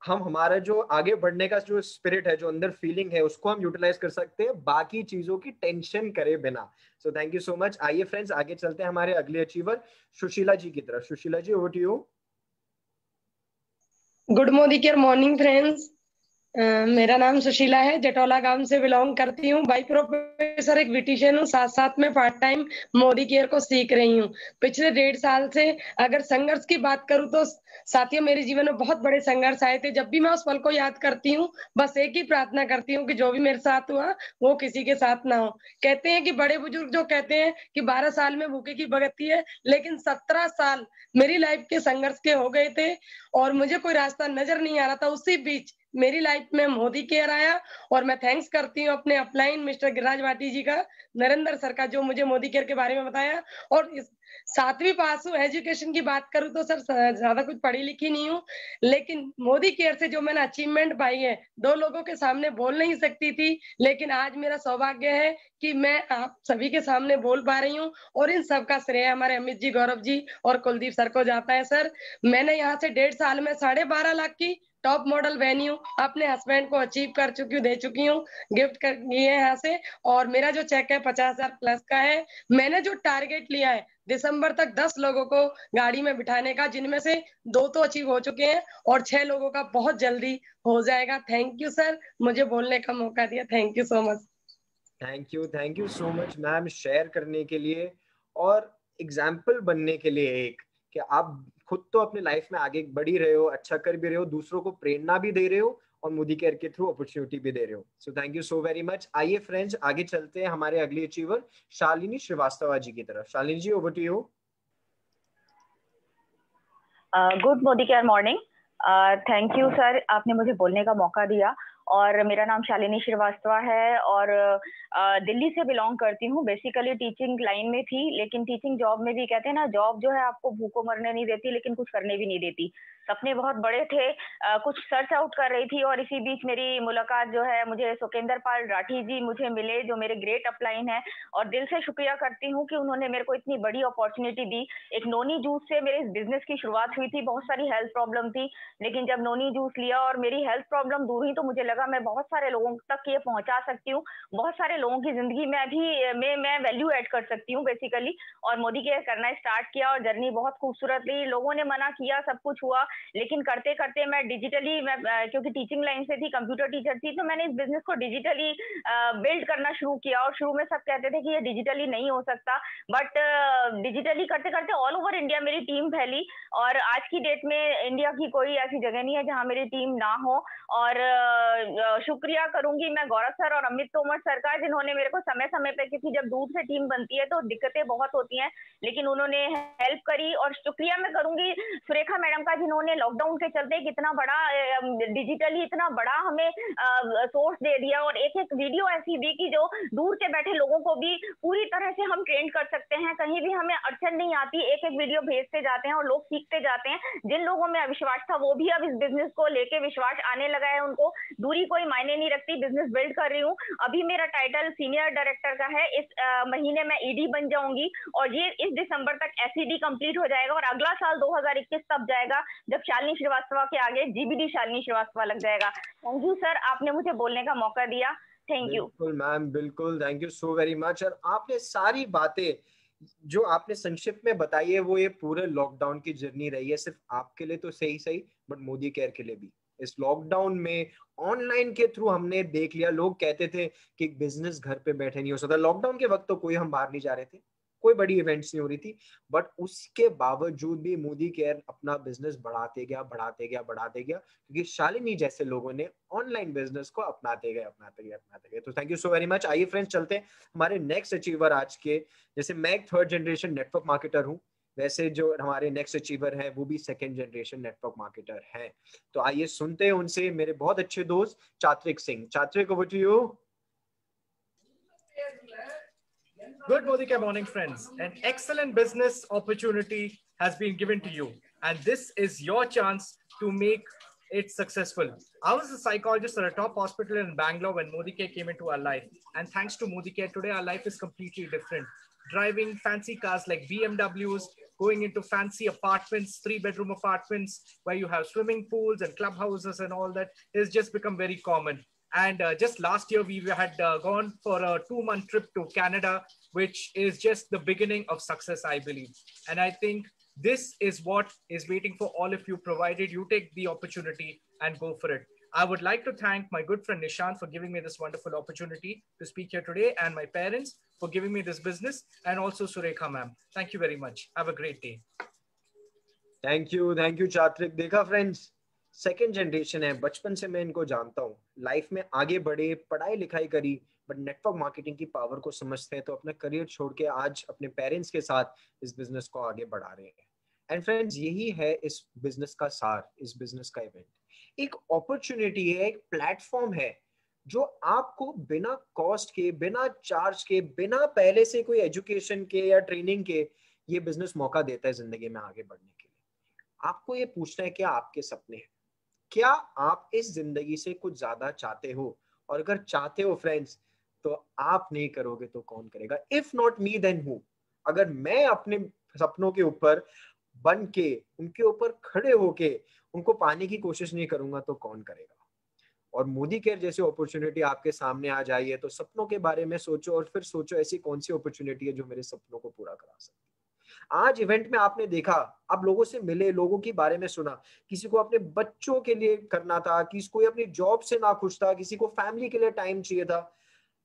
हम हमारा जो आगे बढ़ने का जो स्पिरिट है, जो अंदर फीलिंग है, उसको हम यूटिलाइज कर सकते हैं बाकी चीजों की टेंशन करे बिना। सो थैंक यू सो मच। आइए फ्रेंड्स, आगे चलते हैं हमारे अगले अचीवर सुशीला जी की तरफ। Sushila ji, over to you. Good Modicare morning friends. मेरा नाम सुशीला है, जटौला गांव से बिलोंग करती हूँ। बाई प्रोफेसर एक ब्यूटिशियन हूँ, साथ साथ में पार्ट टाइम मोदी केयर को सीख रही हूँ। पिछले 1.5 साल से अगर संघर्ष की बात करूँ तो साथियों, मेरे जीवन में बहुत बड़े संघर्ष आए थे। जब भी मैं उस पल को याद करती हूँ, बस एक ही प्रार्थना करती हूँ कि जो भी मेरे साथ हुआ वो किसी के साथ ना हो। कहते हैं कि बड़े बुजुर्ग जो कहते हैं कि 12 साल में भूखे की भगती है, लेकिन 17 साल मेरी लाइफ के संघर्ष के हो गए थे और मुझे कोई रास्ता नजर नहीं आ रहा था। उसी बीच मेरी लाइफ में मोदी केयर आया, और मैं थैंक्स करती हूँ अपने अपलाइन मिस्टर गिरिराज भाटी जी का, नरेंद्र सर का, जो मुझे मोदी केयर के बारे में बताया। और इस 7वीं पास हूँ। एजुकेशन की बात करूँ तो सर ज्यादा कुछ पढ़ी लिखी नहीं हूँ, लेकिन मोदी केयर से जो मैंने अचीवमेंट पाई है, 2 लोगों के सामने बोल नहीं सकती थी, लेकिन आज मेरा सौभाग्य है कि मैं आप सभी के सामने बोल पा रही हूँ। और इन सब का श्रेय हमारे अमित जी, गौरव जी और कुलदीप सर को जाता है। सर, मैंने यहाँ से 1.5 साल में 12.5 लाख की टॉप मॉडल वेन्यू अपने हस्बैंड को अचीव कर चुकी हूँ, दे चुकी हूँ, गिफ्ट कर दिए है यहाँ से। और मेरा जो चेक है 50,000 प्लस का है। मैंने जो टारगेट लिया है दिसंबर तक 10 लोगों को गाड़ी में बिठाने का, जिनमें से 2 तो अचीव हो चुके हैं और 6 लोगों का बहुत जल्दी हो जाएगा। थैंक यू सर, मुझे बोलने का मौका दिया। Thank you so much. Thank you so much ma'am, share करने के लिए और एग्जाम्पल बनने के लिए। एक कि आप खुद तो अपने लाइफ में आगे बढ़ ही रहे हो, अच्छा कर भी रहे हो, दूसरों को प्रेरणा भी दे रहे हो, और मोदी केयर के थ्रू अपॉर्चुनिटी भी दे रहे हो। So thank you so very much. आइए फ्रेंड्स, आगे चलते हैं हमारे अगले अचीवर शालिनी श्रीवास्तव जी की तरफ। Shalini ji, over to you. Good Modicare morning. Thank you sir, आपने मुझे बोलने का मौका दिया। और मेरा नाम शालिनी श्रीवास्तव है और दिल्ली से बिलोंग करती हूँ। बेसिकली टीचिंग लाइन में थी, लेकिन टीचिंग जॉब में भी कहते हैं ना, जॉब जो है आपको भूखों मरने नहीं देती, लेकिन कुछ करने भी नहीं देती। सपने बहुत बड़े थे, कुछ सर्च आउट कर रही थी, और इसी बीच मेरी मुलाकात जो है, मुझे सुकेंद्र पाल राठी जी मुझे मिले, जो मेरे ग्रेट अपलाइन है, और दिल से शुक्रिया करती हूँ कि उन्होंने मेरे को इतनी बड़ी अपॉर्चुनिटी दी। एक नोनी जूस से मेरे इस बिजनेस की शुरुआत हुई थी। बहुत सारी हेल्थ प्रॉब्लम थी, लेकिन जब नोनी जूस लिया और मेरी हेल्थ प्रॉब्लम दूर हुई, तो मुझे लगा मैं बहुत सारे लोगों तक ये पहुंचा सकती हूँ, बहुत सारे लोगों की जिंदगी में भी मैं वैल्यू ऐड कर सकती हूँ बेसिकली। और मोदी केयर करना स्टार्ट किया, और जर्नी बहुत खूबसूरत रही। लोगों ने मना किया, सब कुछ हुआ, लेकिन करते करते मैं डिजिटली, क्योंकि टीचिंग लाइन से थी, कंप्यूटर टीचर थी, तो मैंने इस बिजनेस को डिजिटली बिल्ड करना शुरू किया। और शुरू में सब कहते थे कि ये डिजिटली नहीं हो सकता, बट डिजिटली करते करते ऑल ओवर इंडिया मेरी टीम फैली, और आज की डेट में इंडिया की कोई ऐसी जगह नहीं है जहां मेरी टीम ना हो। और शुक्रिया करूंगी मैं गौरव सर और अमित तोमर सर का, जिन्होंने मेरे को समय समय पे, क्योंकि जब दूर से टीम बनती है तो दिक्कतें बहुत होती हैं, लेकिन उन्होंने हेल्प करी। और शुक्रिया मैं करूंगी सुरेखा मैडम का, जिन्होंने लॉकडाउन के चलते कितना बड़ा डिजिटली इतना बड़ा हमें सोर्स दे दिया, और एक एक वीडियो ऐसी दी कि जो दूर से बैठे लोगों को भी पूरी तरह से हम ट्रेन कर सकते हैं, कहीं भी हमें अड़चन नहीं आती। एक एक वीडियो भेजते जाते हैं और लोग सीखते जाते हैं। जिन लोगों में अविश्वास था, वो भी अब इस बिजनेस को लेके विश्वास आने लगा है उनको। दूरी कोई मायने नहीं रखती, बिजनेस बिल्ड कर रही हूँ। अभी मेरा टाइटल सीनियर डायरेक्टर का है, इस महीने में ईडी बन जाऊंगी, और ये इस दिसंबर तक एसईडी कंप्लीट हो जाएगा, और अगला साल 2021 तब जाएगा जब शालिनी श्रीवास्तव के आगे जीबीडी शालिनी श्रीवास्तव लग जाएगा। थैंक यू सर, आपने मुझे बोलने का मौका दिया। Thank you. बिल्कुल मैम, बिल्कुल, thank you so very much. और आपने सारी बातें जो आपने संक्षिप्त में बताई है, वो ये पूरे लॉकडाउन की जर्नी रही है, सिर्फ आपके लिए तो सही, बट मोदी केयर के लिए भी। इस लॉकडाउन में ऑनलाइन के थ्रू हमने देख लिया, लोग कहते थे कि बिजनेस घर पे बैठे नहीं हो सकता। लॉकडाउन के वक्त तो कोई हम बाहर नहीं जा रहे थे, कोई बड़ी इवेंट्स नहीं हो रही थी, बट उसके बावजूद भी मोदी केयर अपना बिजनेस बढ़ाते गया, क्योंकि शालिनी जैसे लोगों ने ऑनलाइन बिजनेस को अपनाते गए। तो thank you so very much. आइए फ्रेंड्स, चलते हैं हमारे नेक्स्ट अचीवर आज के। जैसे मैं एक 3rd जनरेशन नेटवर्क मार्केटर हूँ, वैसे जो हमारे नेक्स्ट अचीवर है वो भी 2nd जनरेशन नेटवर्क मार्केटर हैं। तो आइए सुनते हैं उनसे, मेरे बहुत अच्छे दोस्त चात्रिक Singh. चात्रिक, over to you. Good Modicare morning, friends. An excellent business opportunity has been given to you, and this is your chance to make it successful. I was a psychologist at a top hospital in Bangalore when Modicare came into our life, and thanks to Modicare, today our life is completely different. Driving fancy cars like BMWs, going into fancy apartments, 3-bedroom apartments where you have swimming pools and clubhouses and all that has just become very common. And just last year, we had gone for a 2-month trip to Canada, which is just the beginning of success, I believe. And I think this is what is waiting for all of you, provided you take the opportunity and go for it. I would like to thank my good friend Nishant for giving me this wonderful opportunity to speak here today, and my parents for giving me this business, and also Surekha ma'am. Thank you very much. Have a great day. Thank you, Chatrik. देखा friends, 2nd generation है, बचपन से मैं इनको जानता हूँ, life में आगे बढ़े, पढ़ाई लिखाई करी, बट नेटवर्क मार्केटिंग की पावर को समझते हैं, तो अपना करियर छोड़ के आज अपने पेरेंट्स के साथ इस बिजनेस को आगे बढ़ा रहे हैं। एंड फ्रेंड्स, यही है इस बिजनेस का सार, इस बिजनेस का इवेंट। एक अपॉर्चुनिटी है, एक प्लेटफॉर्म है जो आपको बिना कॉस्ट के, बिना चार्ज के, बिना पहले से कोई एजुकेशन के या ट्रेनिंग के ये बिजनेस मौका देता है जिंदगी में आगे बढ़ने के लिए। आपको ये पूछना है क्या आपके सपने हैं, क्या आप इस जिंदगी से कुछ ज्यादा चाहते हो, और अगर चाहते हो फ्रेंड्स तो आप नहीं करोगे तो कौन करेगा? If not me then who? अगर मैं अपने सपनों के ऊपर बन के, उनके ऊपर खड़े होके उनको पाने की कोशिश नहीं करूंगा तो कौन करेगा? और मोदी केयर जैसी अपॉर्चुनिटी आपके सामने आ जाइए तो सपनों के बारे में सोचो, और फिर सोचो ऐसी कौन सी अपॉर्चुनिटी है जो मेरे सपनों को पूरा करा सकती है। आज इवेंट में आपने देखा, आप लोगों से मिले, लोगों के बारे में सुना, किसी को अपने बच्चों के लिए करना था, किसी को अपनी जॉब से ना खुश था, किसी को फैमिली के लिए टाइम चाहिए था।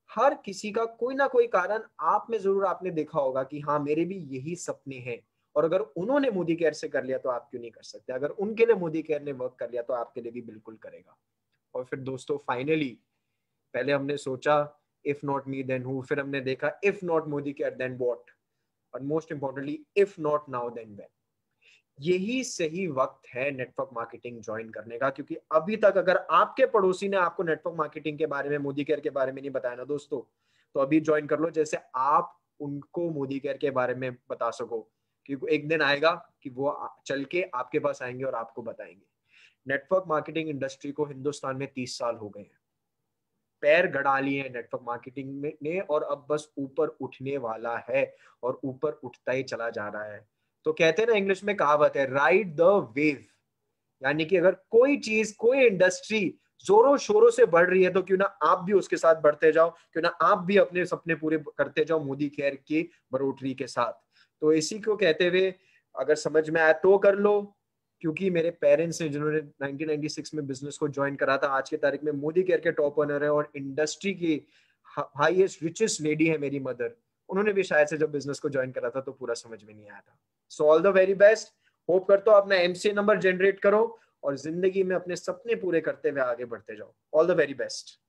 हर किसी का कोई ना कोई कारण आप में जरूर आपने देखा होगा कि हाँ मेरे भी यही सपने हैं, और अगर उन्होंने मोदी केयर से कर लिया तो आप क्यों नहीं कर सकते? अगर उनके लिए मोदी केयर ने वर्क कर लिया तो आपके लिए भी बिल्कुल करेगा। और फिर दोस्तों फाइनली, पहले हमने सोचा if not me then who, फिर हमने देखा if not Modicare then what, और most importantly if not now then when. यही सही वक्त है नेटवर्क मार्केटिंग ज्वाइन करने का, क्योंकि अभी तक अगर आपके पड़ोसी ने आपको नेटवर्क मार्केटिंग के बारे में, मोदी केयर के बारे में नहीं बताया ना दोस्तों, तो अभी ज्वाइन कर लो, जैसे आप उनको मोदी केयर के बारे में बता सको, क्योंकि एक दिन आएगा कि वो चल के आपके पास आएंगे और आपको बताएंगे। नेटवर्क मार्केटिंग इंडस्ट्री को हिंदुस्तान में 30 साल हो गए हैं, पैर गड़ा लिए हैं नेटवर्क मार्केटिंग में ने, और अब बस ऊपर उठने वाला है, और ऊपर उठता ही चला जा रहा है। तो कहते हैं ना, इंग्लिश में कहावत है, राइड द वेव, यानी कि अगर कोई चीज, कोई इंडस्ट्री जोरों शोरों से बढ़ रही है तो क्यों ना आप भी उसके साथ बढ़ते जाओ, क्यों ना आप भी अपने सपने पूरे करते जाओ मोदी केयर की बढ़ोतरी के साथ। तो इसी को कहते हुए, अगर समझ में आया तो कर लो, क्योंकि मेरे पेरेंट्स ने, जिन्होंने 1996 में बिजनेस को ज्वाइन करा था, आज की तारीख में मोदी केयर के टॉप ओनर है, और इंडस्ट्री की हाईएस्ट रिचेस्ट लेडी है मेरी मदर। उन्होंने भी शायद से जब बिजनेस को ज्वाइन करा था तो पूरा समझ में नहीं आया था। So all the very best, hope करता हूं अपना एमसीए नंबर जनरेट करो और जिंदगी में अपने सपने पूरे करते हुए आगे बढ़ते जाओ। All the very best.